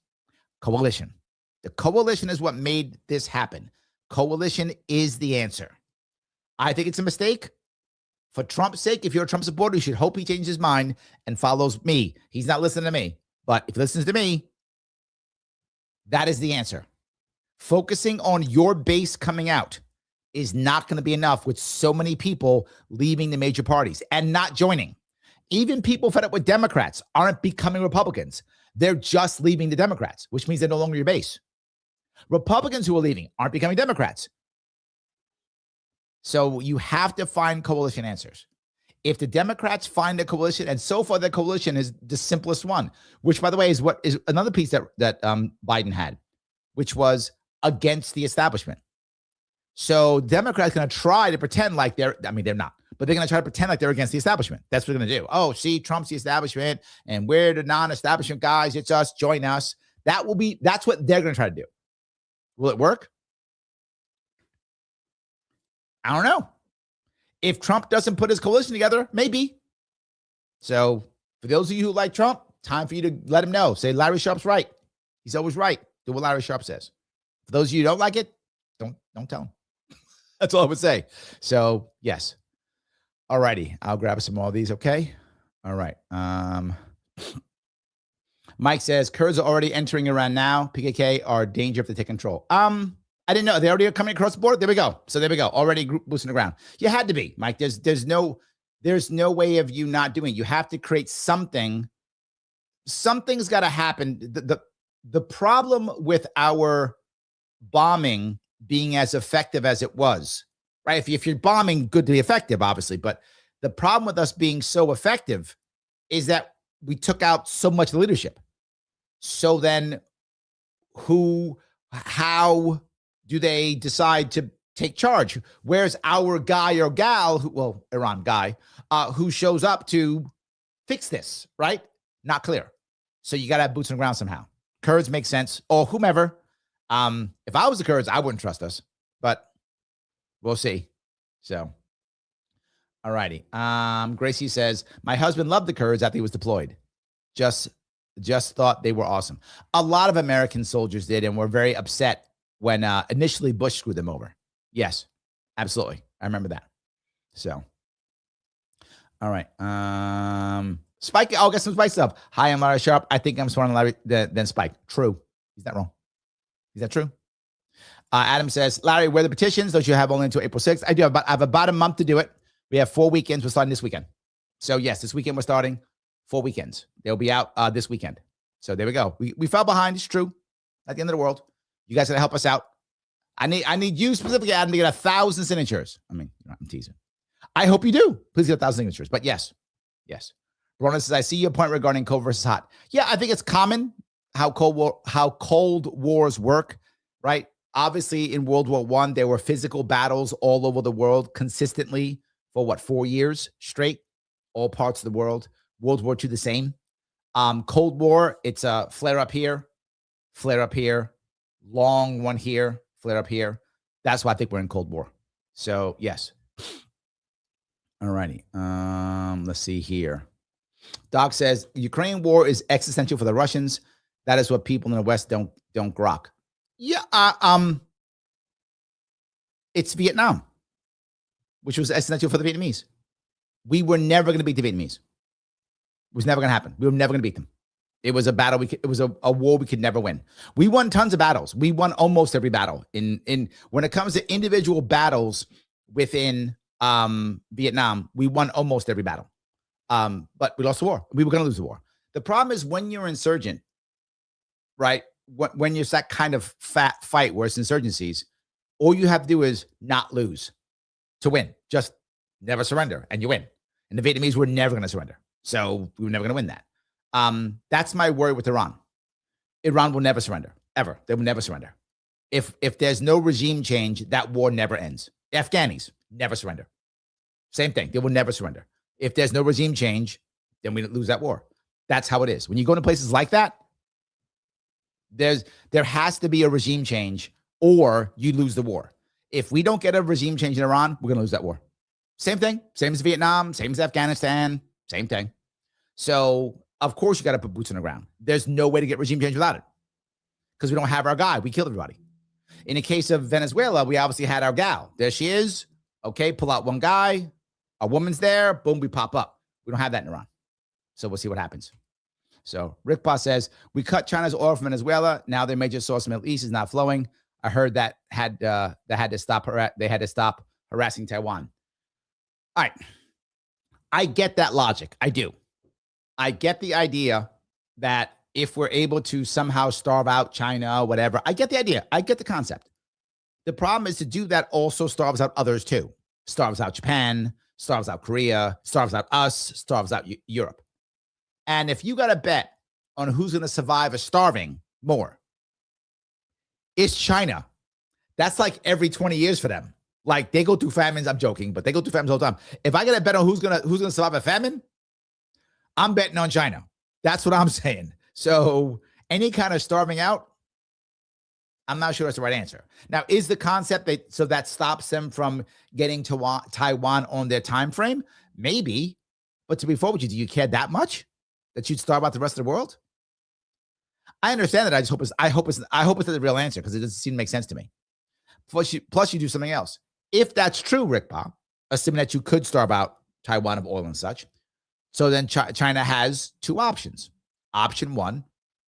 A: Coalition. The coalition is what made this happen. Coalition is the answer. I think it's a mistake. For Trump's sake, if you're a Trump supporter, you should hope he changes his mind and follows me. He's not listening to me. But if he listens to me, that is the answer. Focusing on your base coming out is not going to be enough with so many people leaving the major parties and not joining. Even people fed up with Democrats aren't becoming Republicans. They're just leaving the Democrats, which means they're no longer your base. Republicans who are leaving aren't becoming Democrats. So you have to find coalition answers. If the Democrats find a coalition, and so far the coalition is the simplest one, which, by the way, is what is another piece that Biden had, which was against the establishment. So Democrats going to try to pretend like they're not, but they're going to try to pretend like they're against the establishment. That's what they're going to do. Oh, see, Trump's the establishment, and we're the non-establishment guys. It's us. Join us. That's what they're going to try to do. Will it work? I don't know. If Trump doesn't put his coalition together, maybe. So for those of you who like Trump, time for you to let him know. Say Larry Sharpe's right. He's always right. Do what Larry Sharpe says. For those of you who don't like it, don't tell him. That's all I would say. So yes. All righty. I'll grab some more of these. Okay. All right. Mike says Kurds are already entering Iran now. PKK are danger if they take control. I didn't know they already are coming across the border. There we go. So there we go. Already boots on the ground. You had to be, Mike. There's no way of you not doing it. You have to create something. Something's got to happen. The problem with our bombing being as effective as it was, right? If you're bombing, good to be effective, obviously. But the problem with us being so effective is that we took out so much leadership. So then how do they decide to take charge? Where's our guy or gal, Iran guy, who shows up to fix this, right? Not clear. So you got to have boots on the ground somehow. Kurds make sense, or whomever. If I was the Kurds, I wouldn't trust us, but we'll see. So, all righty. Gracie says, my husband loved the Kurds after he was deployed. Just thought they were awesome. A lot of American soldiers did, and were very upset when initially Bush screwed them over. Yes, absolutely. I remember that. So, all right. Spike, I'll get some Spike stuff. Hi, I'm Larry Sharpe. I think I'm smarter than Spike. True. He's not wrong. Is that true? Adam says, Larry, where are the petitions? Don't you have only until April 6th? I do. I have about a month to do it. We have 4 weekends. We're starting this weekend. So, yes, this weekend we're starting 4 weekends. They'll be out this weekend. So, there we go. We fell behind. It's true. At the end of the world. You guys got to help us out. I need you specifically, Adam, to get 1,000 signatures. I mean, I'm teasing. I hope you do. Please get 1,000 signatures. But yes. Rona says, I see your point regarding cold versus hot. Yeah, I think it's common how cold wars work, right? Obviously, in World War I, there were physical battles all over the world consistently for 4 years straight, all parts of the world. World War II, the same. Cold War, it's a flare up here, long one here, flare up here. That's why I think we're in Cold War. So, yes. All righty. Let's see here. Doc says, Ukraine war is existential for the Russians. That is what people in the West don't grok. Yeah. It's Vietnam, which was existential for the Vietnamese. We were never going to beat the Vietnamese. It was never going to happen. We were never going to beat them. It was a battle. It was a war we could never win. We won tons of battles. We won almost every battle. In when it comes to individual battles within Vietnam, we won almost every battle. But we lost the war. We were going to lose the war. The problem is when you're insurgent, right? When you're that kind of fat fight where it's insurgencies, all you have to do is not lose to win. Just never surrender, and you win. And the Vietnamese were never going to surrender. So we were never going to win that. That's my worry with Iran. Iran will never surrender, ever. They will never surrender. if there's no regime change, that war never ends. Afghanis never surrender. Same thing. They will never surrender. If there's no regime change, then we lose that war. That's how it is. When you go to places like that, there has to be a regime change or you lose the war. If we don't get a regime change in Iran, we're going to lose that war. Same thing. Same as Vietnam, same as Afghanistan, same thing. So, of course, you got to put boots on the ground. There's no way to get regime change without it because we don't have our guy. We killed everybody. In the case of Venezuela, we obviously had our gal. There she is. Okay, pull out one guy. A woman's there. Boom, we pop up. We don't have that in Iran. So we'll see what happens. So Rick Boss says, we cut China's oil from Venezuela. Now their major source in the Middle East is not flowing. I heard that they had to stop harassing Taiwan. All right. I get that logic. I do. I get the idea that if we're able to somehow starve out China, whatever, I get the idea. I get the concept. The problem is to do that also starves out others too. Starves out Japan, starves out Korea, starves out us, starves out Europe. And if you got to bet on who's going to survive a starving more, it's China. That's like every 20 years for them. Like they go through famines. I'm joking, but they go through famines all the time. If I got to bet on who's gonna survive a famine, I'm betting on China. That's what I'm saying. So any kind of starving out, I'm not sure that's the right answer. Now, is the concept that stops them from getting to Taiwan on their time frame? Maybe, but to be fair with you, do you care that much that you'd starve out the rest of the world? I understand that. I hope it's the real answer because it doesn't seem to make sense to me. Plus, you do something else. If that's true, Rick Bob, assuming that you could starve out Taiwan of oil and such, so then China has two options. Option one,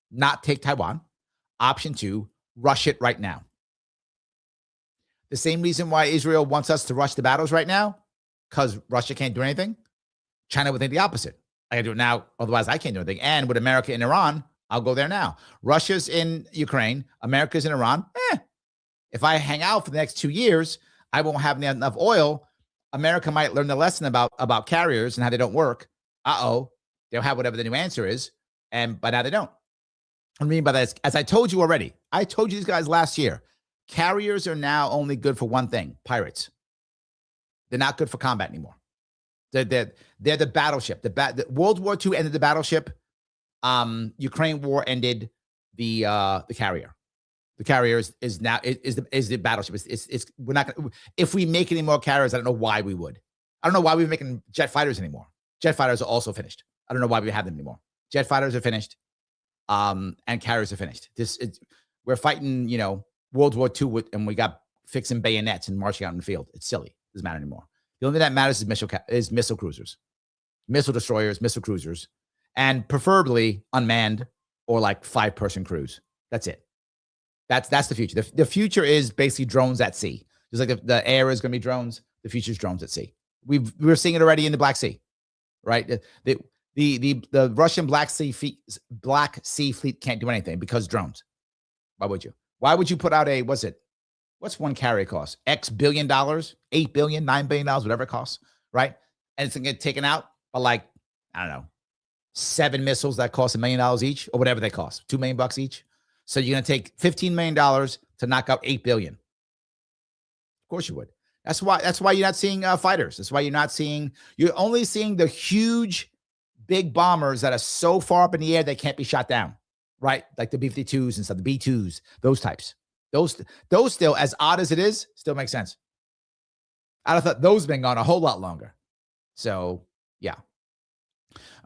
A: not take Taiwan. Option two, rush it right now. The same reason why Israel wants us to rush the battles right now, because Russia can't do anything. China would think the opposite. I can do it now, otherwise I can't do anything. And with America and Iran, I'll go there now. Russia's in Ukraine, America's in Iran. If I hang out for the next 2 years, I won't have enough oil. America might learn the lesson about carriers and how they don't work. They'll have whatever the new answer is, but now they don't. What I mean by that is, as I told you already, I told you these guys last year, carriers are now only good for one thing: pirates. They're not good for combat anymore. They're the battleship. The World War II ended the battleship. Ukraine war ended the carrier. The carrier is now the battleship. We're not gonna, if we make any more carriers, I don't know why we would. I don't know why we're making jet fighters anymore. Jet fighters are also finished. I don't know why we have them anymore. Jet fighters are finished. And carriers are finished. We're fighting, World War II and we got fixing bayonets and marching out in the field. It's silly. It doesn't matter anymore. The only thing that matters is missile cruisers, missile destroyers, missile cruisers, and preferably unmanned or like 5-person crews. That's it. That's the future. The future is basically drones at sea. Just like the air is going to be drones, the future is drones at sea. We're seeing it already in the Black Sea, right? The Russian Black Sea fleet can't do anything because drones. Why would you? Why would you put out what's one carrier cost? X billion dollars, $8 billion, $9 billion, whatever it costs, right? And it's going to get taken out by I don't know, 7 missiles that cost $1 million each or whatever they cost, $2 million each. So you're going to take $15 million to knock out $8 billion. Of course you would. That's why you're not seeing fighters. That's why you're only seeing the huge, big bombers that are so far up in the air they can't be shot down, right? Like the B-52s and stuff, the B-2s, those types. Those still, as odd as it is, still make sense. I'd have thought those have been gone a whole lot longer. So, yeah.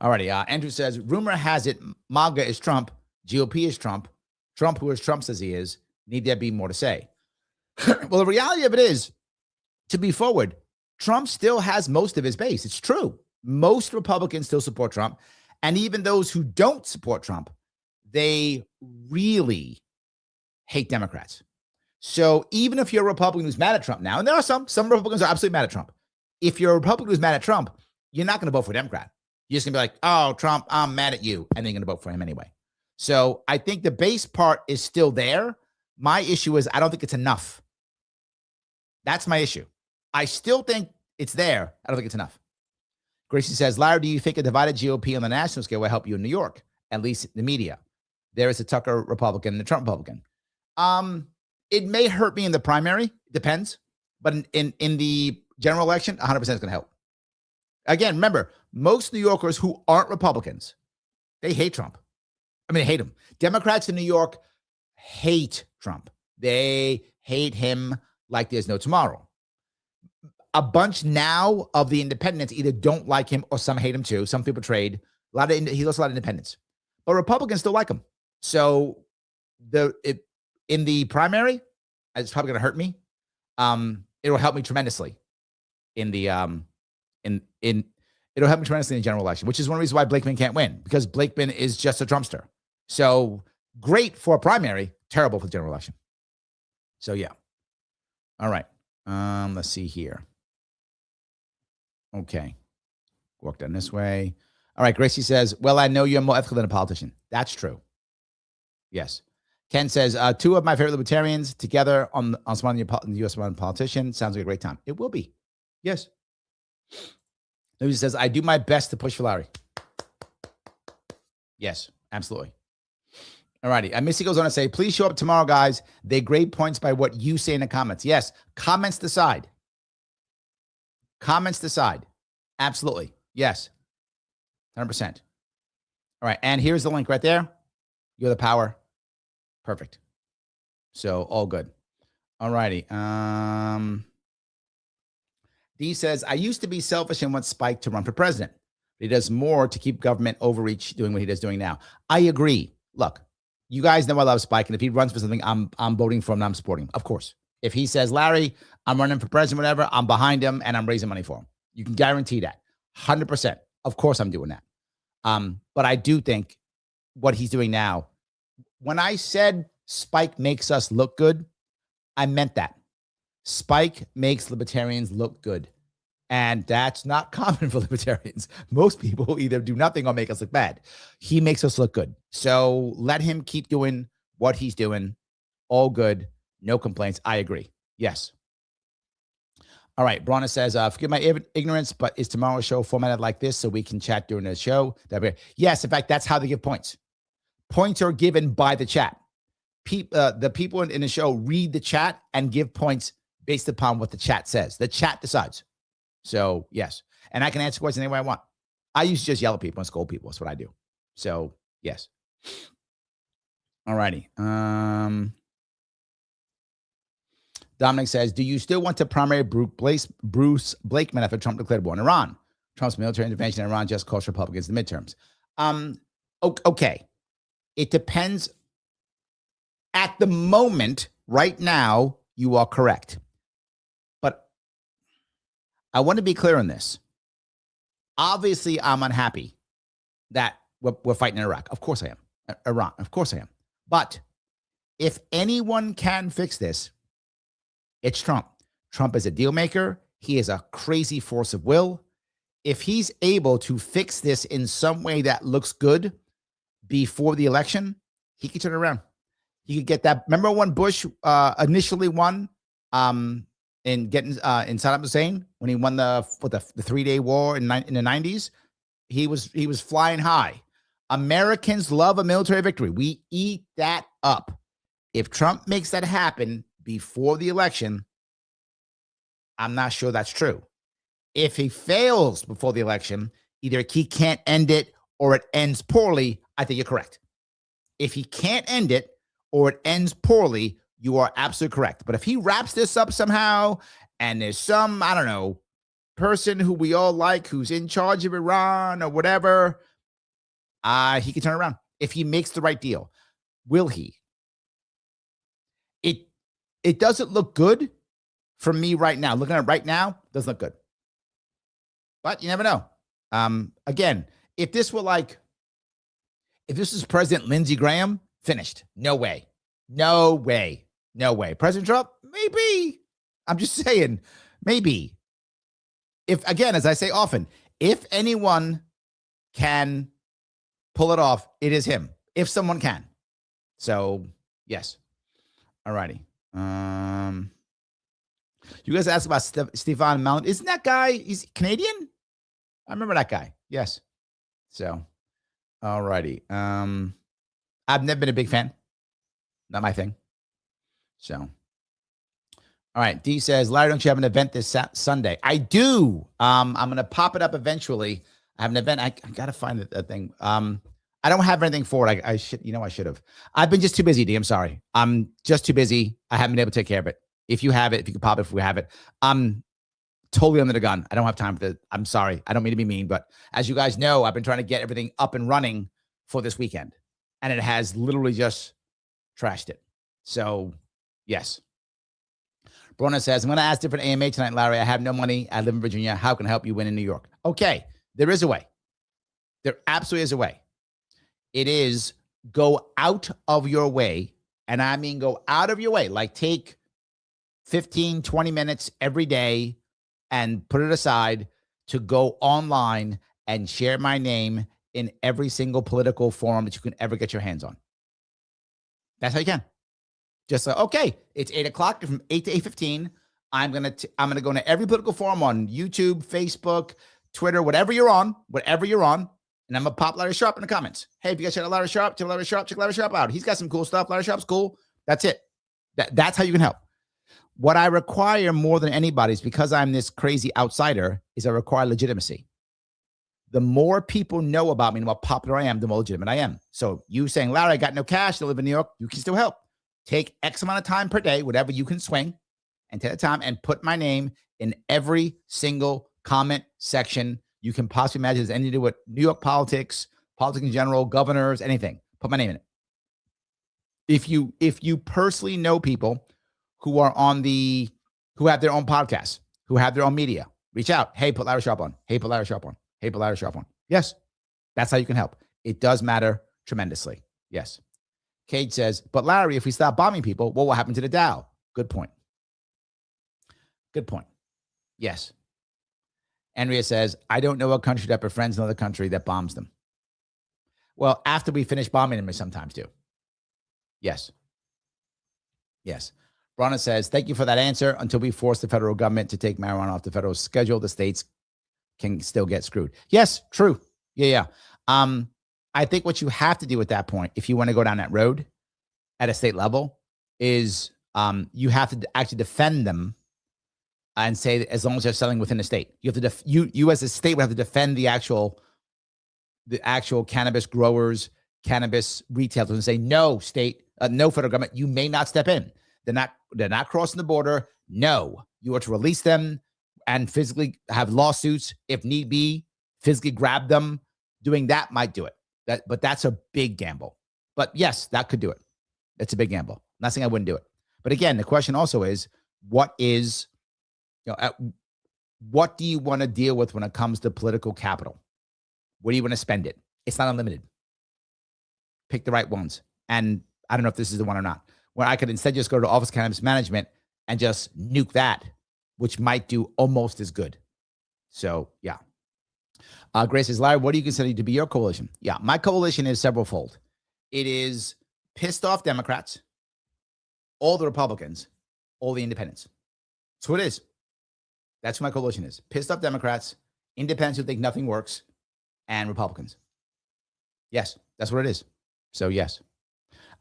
A: Alrighty. Andrew says, rumor has it MAGA is Trump, GOP is Trump. Trump, who is Trump says he is, need there be more to say? Well, the reality of it is, to be forward, Trump still has most of his base. It's true. Most Republicans still support Trump. And even those who don't support Trump, they really hate Democrats. So even if you're a Republican who's mad at Trump now, and there are some Republicans are absolutely mad at Trump. If you're a Republican who's mad at Trump, you're not going to vote for a Democrat. You're just going to be like, oh, Trump, I'm mad at you. And then you're going to vote for him anyway. So I think the base part is still there. My issue is I don't think it's enough. That's my issue. I still think it's there. I don't think it's enough. Gracie says, Larry, do you think a divided GOP on the national scale will help you in New York? At least the media. There is a Tucker Republican and a Trump Republican. It may hurt me in the primary. Depends. But in the general election, 100% is going to help. Again, remember, most New Yorkers who aren't Republicans, they hate Trump. I mean, they hate him. Democrats in New York hate Trump. They hate him like there's no tomorrow. A bunch now of the independents either don't like him or some hate him too. Some people trade. He lost a lot of independents. But Republicans still like him. So in the primary, it's probably going to hurt me. It'll help me tremendously in the it'll help me tremendously in the general election, which is one reason why Blakeman can't win, because Blakeman is just a Trumpster. So great for a primary, terrible for the general election. So yeah. All right. Let's see here. Okay. Walk down this way. All right. Gracie says, well, I know you're more ethical than a politician. That's true. Yes. Ken says, two of my favorite libertarians together on someone the U.S. politician. Sounds like a great time. It will be. Yes. He says, I do my best to push for Larry. Yes, absolutely. All righty. Missy goes on to say, please show up tomorrow, guys. They grade points by what you say in the comments. Yes, comments decide. Comments decide. Absolutely. Yes. 100%. All right. And here's the link right there. You're the power. Perfect. So all good. All righty. D says, I used to be selfish and want Spike to run for president. He does more to keep government overreach doing what he does doing now. I agree. Look, you guys know I love Spike, and if he runs for something, I'm voting for him and I'm supporting him. Of course. If he says, Larry, I'm running for president, whatever, I'm behind him and I'm raising money for him. You can guarantee that. 100%. Of course I'm doing that. But I do think what he's doing now, when I said Spike makes us look good, I meant that. Spike makes libertarians look good. And that's not common for libertarians. Most people either do nothing or make us look bad. He makes us look good. So let him keep doing what he's doing. All good. No complaints. I agree. Yes. All right. Bronna says, forgive my ignorance, but is tomorrow's show formatted like this so we can chat during the show? Yes. In fact, that's how they give points. Points are given by the chat. The people in the show read the chat and give points based upon what the chat says. The chat decides. So, yes. And I can answer questions any way I want. I used to just yell at people and scold people. That's what I do. So, yes. All righty. Dominic says, do you still want to primary Bruce Blakeman after Trump declared war on Iran? Trump's military intervention in Iran just cost Republicans the midterms. Okay. It depends. At the moment, right now, you are correct. But I want to be clear on this. Obviously, I'm unhappy that we're fighting in Iraq. Of course I am. Iran. Of course I am. But if anyone can fix this, it's Trump. Trump is a deal maker. He is a crazy force of will. If he's able to fix this in some way that looks good before the election, he could turn it around. He could get that. Remember when Bush initially won in Saddam Hussein when he won the 3-day war in the 90s? He was flying high. Americans love a military victory. We eat that up. If Trump makes that happen before the election, I'm not sure that's true. If he fails before the election, either he can't end it or it ends poorly, I think you're correct. If he can't end it or it ends poorly, you are absolutely correct. But if he wraps this up somehow and there's some, I don't know, person who we all like who's in charge of Iran or whatever, he can turn around if he makes the right deal. Will he? It doesn't look good for me right now. Looking at it right now, doesn't look good. But you never know. Again, if this is President Lindsey Graham, finished. No way. No way. No way. President Trump, maybe. I'm just saying, maybe. If, again, as I say often, if anyone can pull it off, it is him. If someone can. So, yes. All righty. You guys asked about Stefan Mount. Isn't that guy, he's Canadian? I remember that guy. Yes. So, all righty. I've never been a big fan. Not my thing. So, All right. D says, Larry, don't you have an event this Sunday? I do. I'm going to pop it up eventually. I have an event. I got to find the thing. I don't have anything for it. I should, I should have. I've been just too busy, D. I'm sorry. I'm just too busy. I haven't been able to take care of it. If you have it, if you could pop it, if we have it, I'm totally under the gun. I don't have time for this. I'm sorry. I don't mean to be mean, but as you guys know, I've been trying to get everything up and running for this weekend, and it has literally just trashed it. So, yes. Brona says, I'm going to ask different AMA tonight, Larry. I have no money. I live in Virginia. How can I help you win in New York? Okay. There is a way. There absolutely is a way. It is go out of your way. And I mean, go out of your way. Like take 15, 20 minutes every day and put it aside to go online and share my name in every single political forum that you can ever get your hands on. That's how you can. Just like, okay, it's 8 o'clock from 8 to 8:15. I'm gonna go into every political forum on YouTube, Facebook, Twitter, whatever you're on, and I'm gonna pop Larry Sharpe in the comments. Hey, if you guys check out Larry Sharpe, check Larry Sharpe out. He's got some cool stuff. Larry Sharpe's cool. That's it. That's how you can help. What I require more than anybody is because I'm this crazy outsider, is I require legitimacy. The more people know about me and the more popular I am, the more legitimate I am. So you saying, Larry, I got no cash to live in New York, you can still help. Take X amount of time per day, whatever you can swing, and take the time and put my name in every single comment section you can possibly imagine. Has anything to do with New York politics in general, governors, anything. Put my name in it. If you personally know people who are who have their own podcasts, who have their own media, reach out. Hey, put Larry Sharpe on. Hey, put Larry Sharpe on. Hey, put Larry Sharpe on. Yes, that's how you can help. It does matter tremendously. Yes. Cage says, but Larry, if we stop bombing people, what will happen to the Dow? Good point. Good point. Yes. Andrea says, I don't know a country that befriends another country that bombs them. Well, after we finish bombing them, we sometimes do. Yes. Yes. Bronna says, thank you for that answer. Until we force the federal government to take marijuana off the federal schedule, the states can still get screwed. Yes, true. Yeah. I think what you have to do at that point, if you want to go down that road at a state level, is you have to actually defend them and say that as long as they're selling within the state, you have to you as a state would have to defend the actual cannabis growers, cannabis retailers, and say no state, no federal government, you may not step in. They're not crossing the border. No, you are to release them and physically have lawsuits if need be. Physically grab them. Doing that might do it. But that's a big gamble. But yes, that could do it. That's a big gamble. I'm not saying I wouldn't do it. But again, the question also is, what do you want to deal with when it comes to political capital? Where do you want to spend it? It's not unlimited. Pick the right ones. And I don't know if this is the one or not, where I could instead just go to Office of Cannabis Management and just nuke that, which might do almost as good. So, yeah. Grace says, Larry, what do you consider to be your coalition? Yeah, my coalition is several-fold. It is pissed off Democrats, all the Republicans, all the independents. That's what it is. That's what my coalition is. Pissed off Democrats, independents who think nothing works, and Republicans. Yes, that's what it is. So, yes.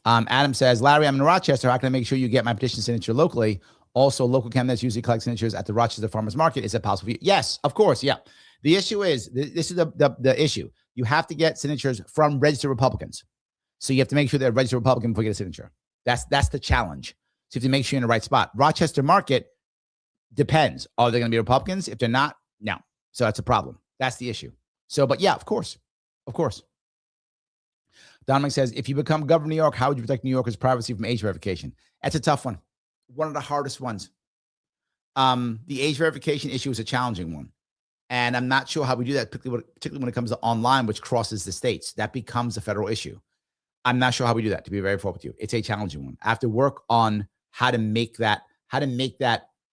A: Adam says, Larry, I'm in Rochester. How can I make sure you get my petition signature locally? Also, local candidates usually collect signatures at the Rochester Farmers Market. Is it possible for you? Yes, of course. Yeah. The issue is, this is the issue. You have to get signatures from registered Republicans. So you have to make sure they're a registered Republican before you get a signature. That's the challenge. So you have to make sure you're in the right spot. Rochester Market depends. Are they going to be Republicans? If they're not, no. So that's a problem. That's the issue. So, but yeah, of course. Of course. Dominic says, if you become governor of New York, how would you protect New Yorkers' privacy from age verification? That's a tough one. One of the hardest ones. The age verification issue is a challenging one. And I'm not sure how we do that, particularly when it comes to online, which crosses the states. That becomes a federal issue. I'm not sure how we do that, to be very frank with you. It's a challenging one. I have to work on how to make that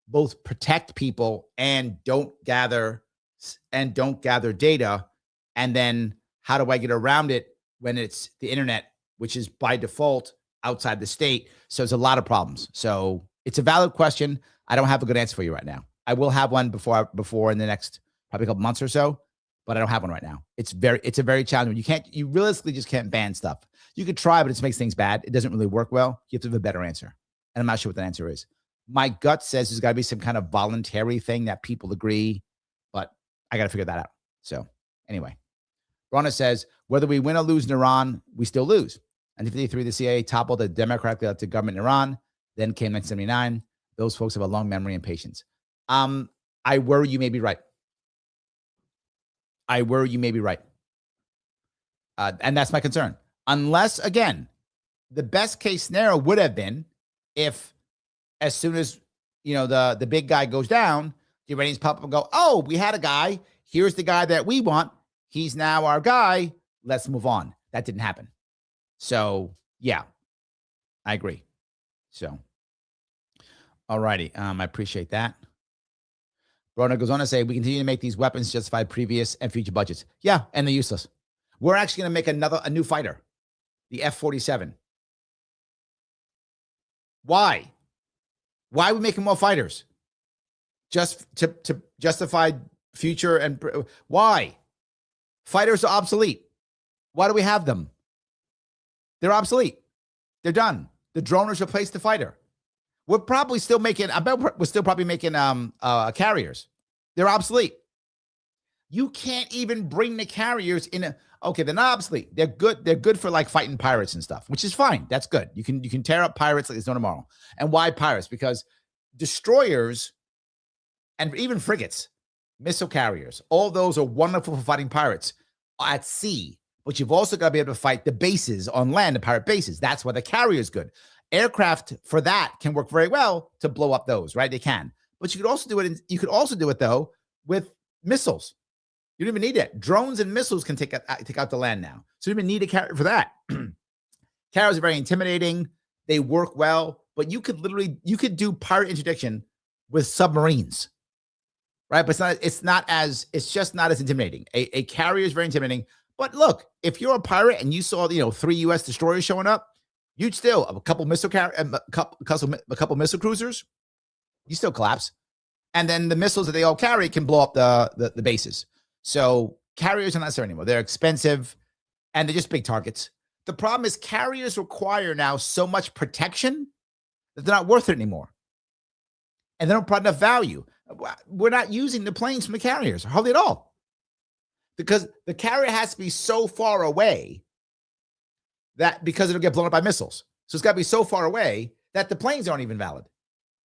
A: both protect people and don't gather data. And then how do I get around it when it's the internet, which is by default outside the state? So there's a lot of problems. So it's a valid question. I don't have a good answer for you right now. I will have one before in the next probably a couple months or so, but I don't have one right now. It's a very challenging. You realistically just can't ban stuff. You could try, but it just makes things bad. It doesn't really work well. You have to have a better answer. And I'm not sure what that answer is. My gut says there's got to be some kind of voluntary thing that people agree, but I got to figure that out. So anyway, Rana says, whether we win or lose in Iran, we still lose. In 1953, the CIA toppled the democratically elected government in Iran. Then came 1979. Those folks have a long memory and patience. I worry you may be right. And that's my concern. Unless, again, the best case scenario would have been if, as soon as, the big guy goes down, the Iranians pop up and go, oh, we had a guy. Here's the guy that we want. He's now our guy. Let's move on. That didn't happen. So, yeah, I agree. So, all righty. I appreciate that. Rona goes on to say, we continue to make these weapons justify previous and future budgets. Yeah, and they're useless. We're actually going to make a new fighter, the F-47. Why? Why are we making more fighters? Just to justify future and why? Fighters are obsolete. Why do we have them? They're obsolete. They're done. The droners replace the fighter. We're probably still making, I bet we're still probably making carriers. They're obsolete. You can't even bring the carriers in. Okay, they're not obsolete. They're good. They're good for like fighting pirates and stuff, which is fine. That's good. You can tear up pirates like there's no tomorrow. And why pirates? Because destroyers and even frigates, missile carriers, all those are wonderful for fighting pirates at sea. But you've also got to be able to fight the bases on land, the pirate bases. That's why the carrier is good. Aircraft for that can work very well to blow up those, right? They can. But you could also do it though with missiles. You don't even need it. Drones and missiles can take out the land now. So you don't even need a carrier for that. Carriers are very intimidating. They work well, but you could do pirate interdiction with submarines, right? But it's just not as intimidating. A carrier is very intimidating. But look, if you're a pirate and you saw 3 U.S. destroyers showing up, you'd still a couple missile missile cruisers, you still collapse, and then the missiles that they all carry can blow up the bases. So carriers are not necessary anymore. They're expensive, and they're just big targets. The problem is carriers require now so much protection that they're not worth it anymore, and they don't provide enough value. We're not using the planes from the carriers hardly at all, because the carrier has to be so far away that because it'll get blown up by missiles. So it's got to be so far away that the planes aren't even valid.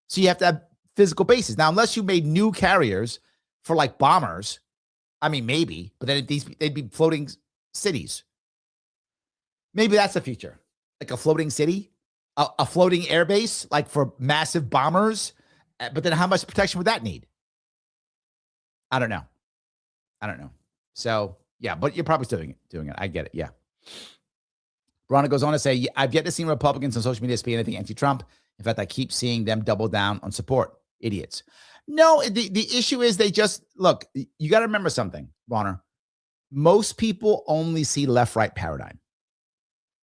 A: So you have to have physical bases. Now, unless you made new carriers for like bombers, I mean, maybe, but then they'd be floating cities. Maybe that's the future, like a floating city, a floating airbase, like for massive bombers. But then how much protection would that need? I don't know. So yeah, but you're probably still doing it. I get it. Yeah. Ronna goes on to say, I've yet to see Republicans on social media speak anything anti-Trump. In fact, I keep seeing them double down on support. Idiots. No, the issue is they just, look, you got to remember something, Ronna. Most people only see left-right paradigm.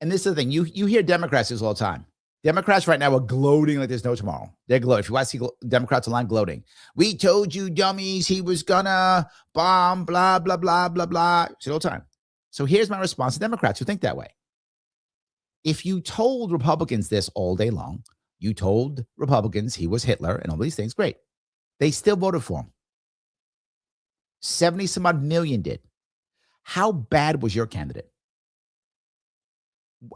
A: And this is the thing. You hear Democrats this all the time. Democrats right now are gloating like there's no tomorrow. They're gloating. If you want to see Democrats online gloating, we told you dummies he was gonna bomb, blah, blah, blah, blah, blah. See it all the time. So here's my response to Democrats who think that way. If you told Republicans this all day long, you told Republicans he was Hitler and all these things, great. They still voted for him. 70 some odd million did. How bad was your candidate?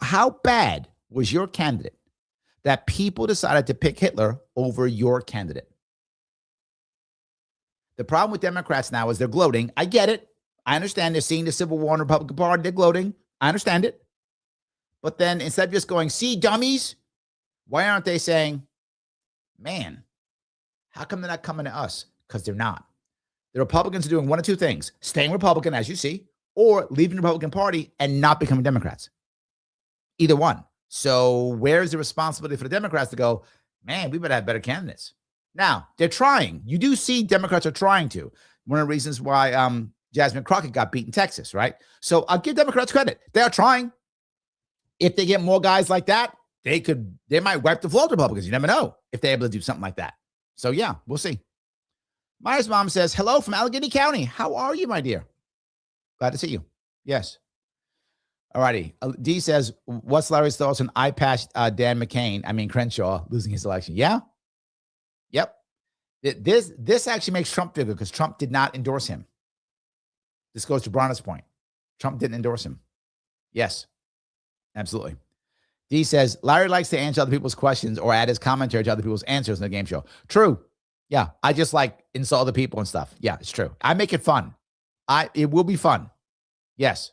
A: How bad was your candidate that people decided to pick Hitler over your candidate? The problem with Democrats now is they're gloating. I get it. I understand they're seeing the Civil War in the Republican Party. They're gloating. I understand it. But then instead of just going, see, dummies, why aren't they saying, man, how come they're not coming to us? Because they're not. The Republicans are doing one of two things: staying Republican, as you see, or leaving the Republican Party and not becoming Democrats. Either one. So where's the responsibility for the Democrats to go, man, we better have better candidates? Now, they're trying. You do see Democrats are trying to. One of the reasons why Jasmine Crockett got beat in Texas, right? So I'll give Democrats credit. They are trying. If they get more guys like that, they might wipe the floor with Republicans. You never know if they're able to do something like that. So yeah, we'll see. Maya's mom says, hello from Allegheny County. How are you, my dear? Glad to see you. Yes. All righty. D says, what's Larry's thoughts on Dan Crenshaw losing his election? Yeah. Yep. This actually makes Trump feel good because Trump did not endorse him. This goes to Bronna's point. Trump didn't endorse him. Yes, absolutely. D says, Larry likes to answer other people's questions or add his commentary to other people's answers in the game show. True. Yeah, I just like insult other people and stuff. Yeah, it's true. I make it fun. It will be fun. Yes,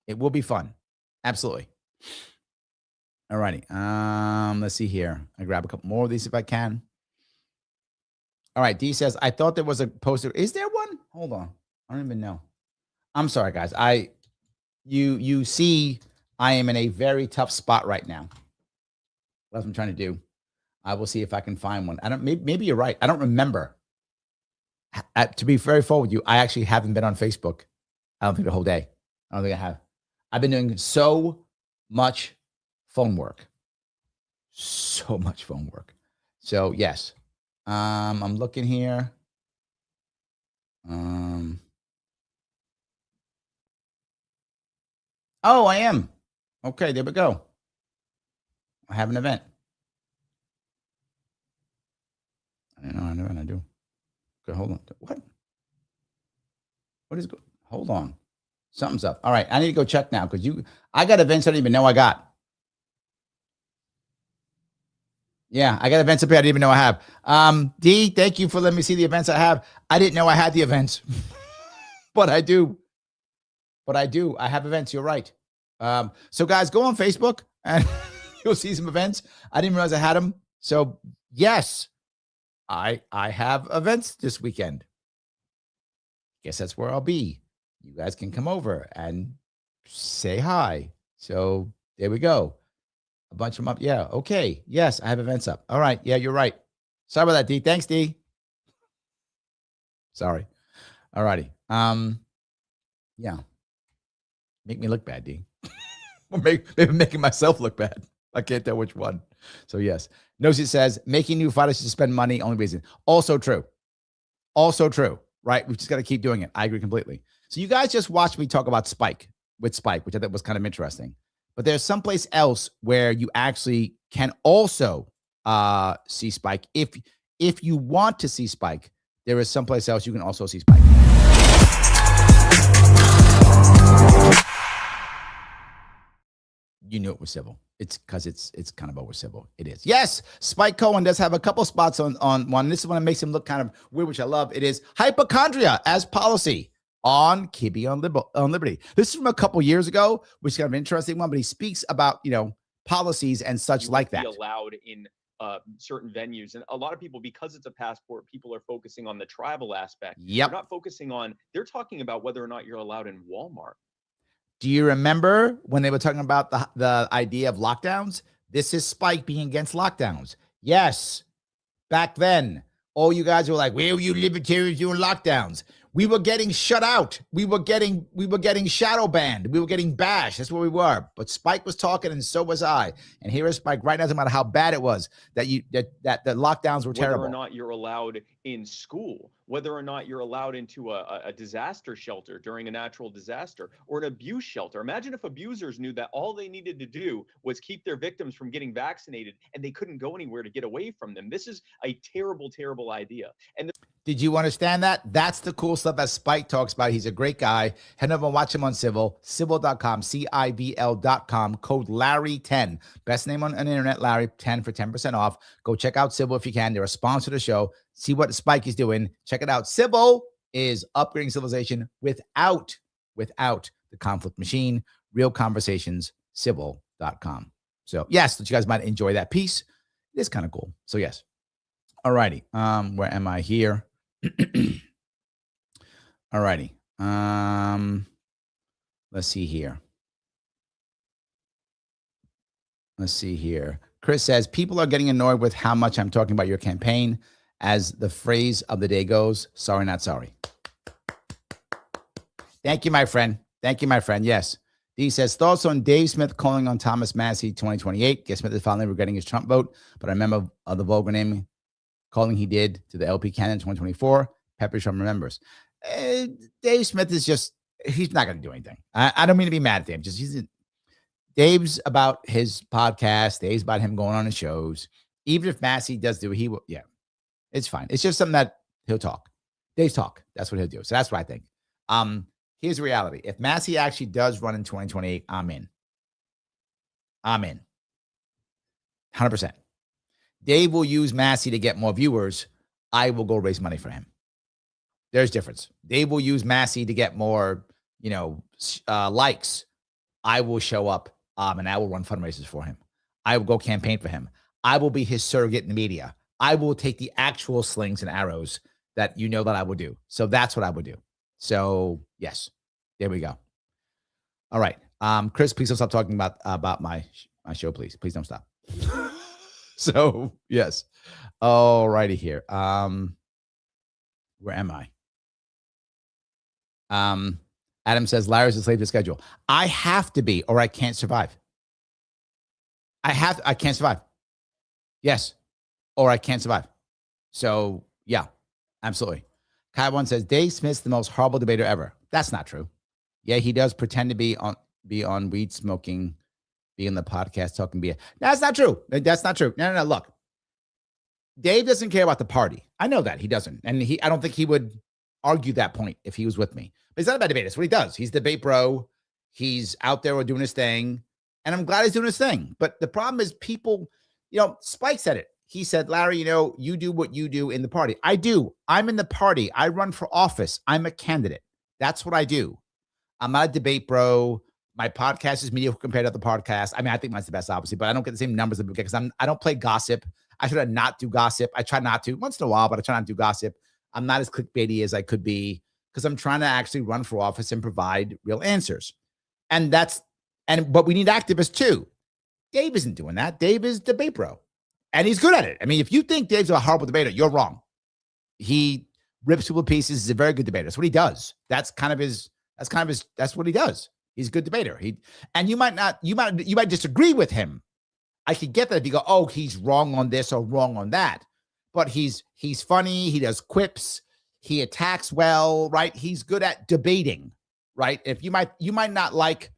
A: it will be fun. Absolutely. All righty. Let's see here. I grab a couple more of these if I can. All right. D says, I thought there was a poster. Is there one? Hold on. I don't even know. I'm sorry, guys. You see, I am in a very tough spot right now. That's what I'm trying to do. I will see if I can find one. Maybe you're right. I don't remember. To be very forward with you, I actually haven't been on Facebook. I don't think the whole day. I don't think I have. I've been doing so much phone work. So much phone work. So yes. I'm looking here. Oh, I am. Okay, there we go. I have an event. I know, I do. Okay, hold on. What is good? Hold on. Something's up. All right, I need to go check now because I got events I didn't even know I got. Yeah, I got events up here I didn't even know I have. D, thank you for letting me see the events I have. I didn't know I had the events, but I do. I have events. You're right. So guys, go on Facebook and you'll see some events. I didn't realize I had them. So yes, I have events this weekend. Guess that's where I'll be. You guys can come over and say hi. So there we go. A bunch of them up. Yeah. Okay. Yes, I have events up. All right. Yeah, you're right. Sorry about that, D. Thanks, D. Sorry. All righty. Yeah. Make me look bad, D. Or maybe making myself look bad. I can't tell which one. So yes. Nosy says, making new fighters to spend money, only reason. Also true. Right? We just got to keep doing it. I agree completely. So you guys just watched me talk about Spike, which I thought was kind of interesting. But there's someplace else where you actually can also see Spike. If you want to see Spike, there is someplace else you can also see Spike. You knew it was civil. It's because it's kind of over civil. It is. Yes, Spike Cohen does have a couple spots on one. This is one that makes him look kind of weird, which I love. It is hypochondria as policy on Kibbe on Liberty. This is from a couple years ago, which is kind of an interesting one, but he speaks about, policies and such like that.
B: Allowed in certain venues. And a lot of people, because it's a passport, people are focusing on the travel aspect.
A: Yep.
B: They're not focusing on, they're talking about whether or not you're allowed in Walmart.
A: Do you remember when they were talking about the idea of lockdowns? This is Spike being against lockdowns. Yes. Back then, all you guys were like, where were you libertarians doing lockdowns? We were getting shut out. We were getting shadow banned. We were getting bashed. That's where we were. But Spike was talking, and so was I. And here is Spike right now, no matter how bad it was that the lockdowns were terrible.
B: Whether or not you're allowed in school, whether or not you're allowed into a disaster shelter during a natural disaster, or an abuse shelter. Imagine if abusers knew that all they needed to do was keep their victims from getting vaccinated, and they couldn't go anywhere to get away from them. This is a terrible, terrible idea. And
A: did you understand that? That's the cool stuff that Spike talks about. He's a great guy. Head over and watch him on Civil, civil.com, CIVL.com, code Larry10. Best name on the internet, Larry, 10 for 10% off. Go check out Civil if you can. They're a sponsor of the show. See what Spike is doing. Check it out. Civil is upgrading civilization without the conflict machine. Real conversations, civil.com. So yes, that you guys might enjoy that piece. It is kind of cool. So yes. All righty. Where am I here? All righty. Let's see here. Chris says, people are getting annoyed with how much I'm talking about your campaign. As the phrase of the day goes, sorry, not sorry. Thank you, my friend. Yes. D says, thoughts on Dave Smith calling on Thomas Massie 2028. Guess Smith is finally regretting his Trump vote, but I remember the vulgar name calling he did to the LP candidate in 2024. Pepper Trump remembers. Dave Smith is he's not going to do anything. I don't mean to be mad at him. Dave's about his podcast. Dave's about him going on his shows. Even if Massie does do it, he will. Yeah. It's fine. It's just something that he'll talk. Dave's talk. That's what he'll do. So that's what I think. Here's the reality. If Massey actually does run in 2028, I'm in. 100%. Dave will use Massey to get more viewers. I will go raise money for him. There's difference. Dave will use Massey to get more, likes. I will show up and I will run fundraisers for him. I will go campaign for him. I will be his surrogate in the media. I will take the actual slings and arrows that that I would do. So that's what I would do. So yes, there we go. All right. Chris, please don't stop talking about my show, please. Please don't stop. So yes. All righty here. Where am I? Adam says Larry's a slave to schedule. I have to be, or I can't survive. I can't survive. Yes. Or I can't survive. So yeah, absolutely. Kai One says Dave Smith's the most horrible debater ever. That's not true. Yeah, he does pretend to be on weed smoking, be in the podcast talking beer. That's not true. That's not true. No. Look, Dave doesn't care about the party. I know that he doesn't, and I don't think he would argue that point if he was with me. But he's not a bad debater. That's what he does. He's debate bro. He's out there doing his thing, and I'm glad he's doing his thing. But the problem is people. Spike said it. He said, Larry, you do what you do in the party. I do. I'm in the party. I run for office. I'm a candidate. That's what I do. I'm not a debate bro. My podcast is mediocre compared to other podcasts. I mean, I think mine's the best, obviously, but I don't get the same numbers that people get because I don't play gossip. I try to not do gossip. I try not to once in a while, but I try not to do gossip. I'm not as clickbaity as I could be because I'm trying to actually run for office and provide real answers. But we need activists too. Dave isn't doing that. Dave is debate bro. And he's good at it. I mean, if you think Dave's a horrible debater, you're wrong. He rips people to pieces. He's a very good debater. That's what he does. That's what he does. He's a good debater. You might disagree with him. I could get that if you go, oh, he's wrong on this or wrong on that. But he's funny. He does quips. He attacks well, right? He's good at debating, right? If you might not like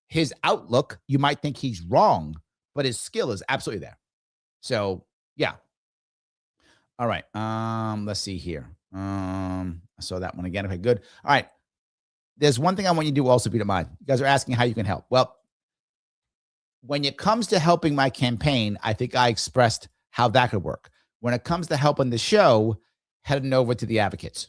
A: his outlook, you might think he's wrong, but his skill is absolutely there. So yeah. All right. Let's see here. I saw that one again. Okay, good. All right. There's one thing I want you to do also, if you don't mind. You guys are asking how you can help. Well, when it comes to helping my campaign, I think I expressed how that could work. When it comes to helping the show, heading over to the advocates.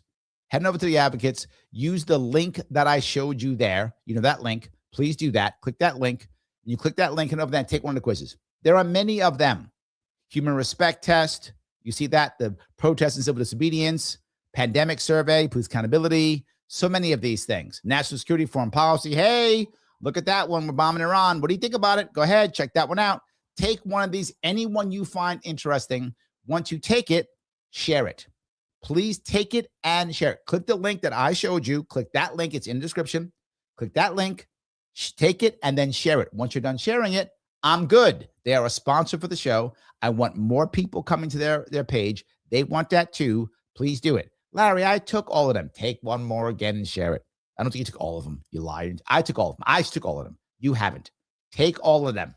A: Use the link that I showed you there. That link. Please do that. Click that link. You click that link and over there, take one of the quizzes. There are many of them. Human respect test. You see that? The protest and civil disobedience, pandemic survey, police accountability. So many of these things. National security, foreign policy. Hey, look at that one. We're bombing Iran. What do you think about it? Go ahead. Check that one out. Take one of these. Anyone you find interesting. Once you take it, share it. Please take it and share it. Click the link that I showed you. Click that link. It's in the description. Click that link. Take it and then share it. Once you're done sharing it, I'm good. They are a sponsor for the show. I want more people coming to their page. They want that too. Please do it. Larry, I took all of them. Take one more again and share it. I don't think you took all of them. You lied. I took all of them. I took all of them. You haven't. Take all of them.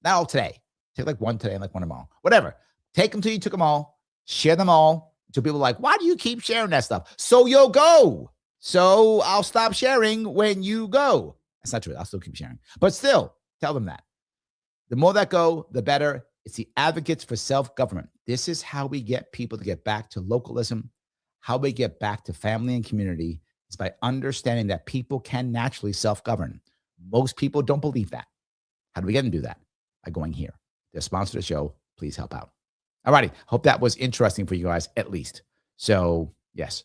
A: Not all today. Take like one today and like one tomorrow. Whatever. Take them till you took them all. Share them all. So people are like, why do you keep sharing that stuff? So you'll go. So I'll stop sharing when you go. That's not true. I'll still keep sharing. But still, tell them that. The more that go, the better. It's the advocates for self-government. This is how we get people to get back to localism, how we get back to family and community is by understanding that people can naturally self-govern. Most people don't believe that. How do we get them to do that? By going here. They're sponsored the show. Please help out. All righty. Hope that was interesting for you guys, at least. So, yes.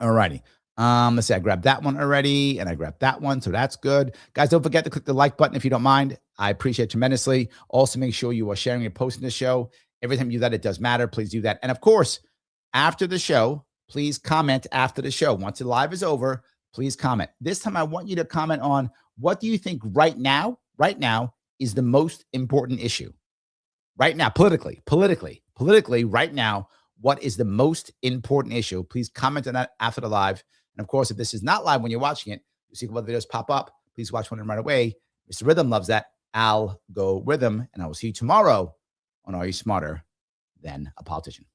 A: All righty. Let's see. I grabbed that one already, and I grabbed that one, so that's good. Guys, don't forget to click the like button if you don't mind. I appreciate it tremendously. Also, make sure you are sharing and posting the show. Every time you do that, it does matter. Please do that. And of course, after the show, please comment after the show. Once the live is over, please comment. This time, I want you to comment on what do you think right now is the most important issue. Right now, politically, right now, what is the most important issue? Please comment on that after the live. And of course, if this is not live when you're watching it, you see a couple of videos pop up. Please watch one of them right away. Mr. Rhythm loves that. I'll go rhythm, and I will see you tomorrow on Are You Smarter Than a Politician?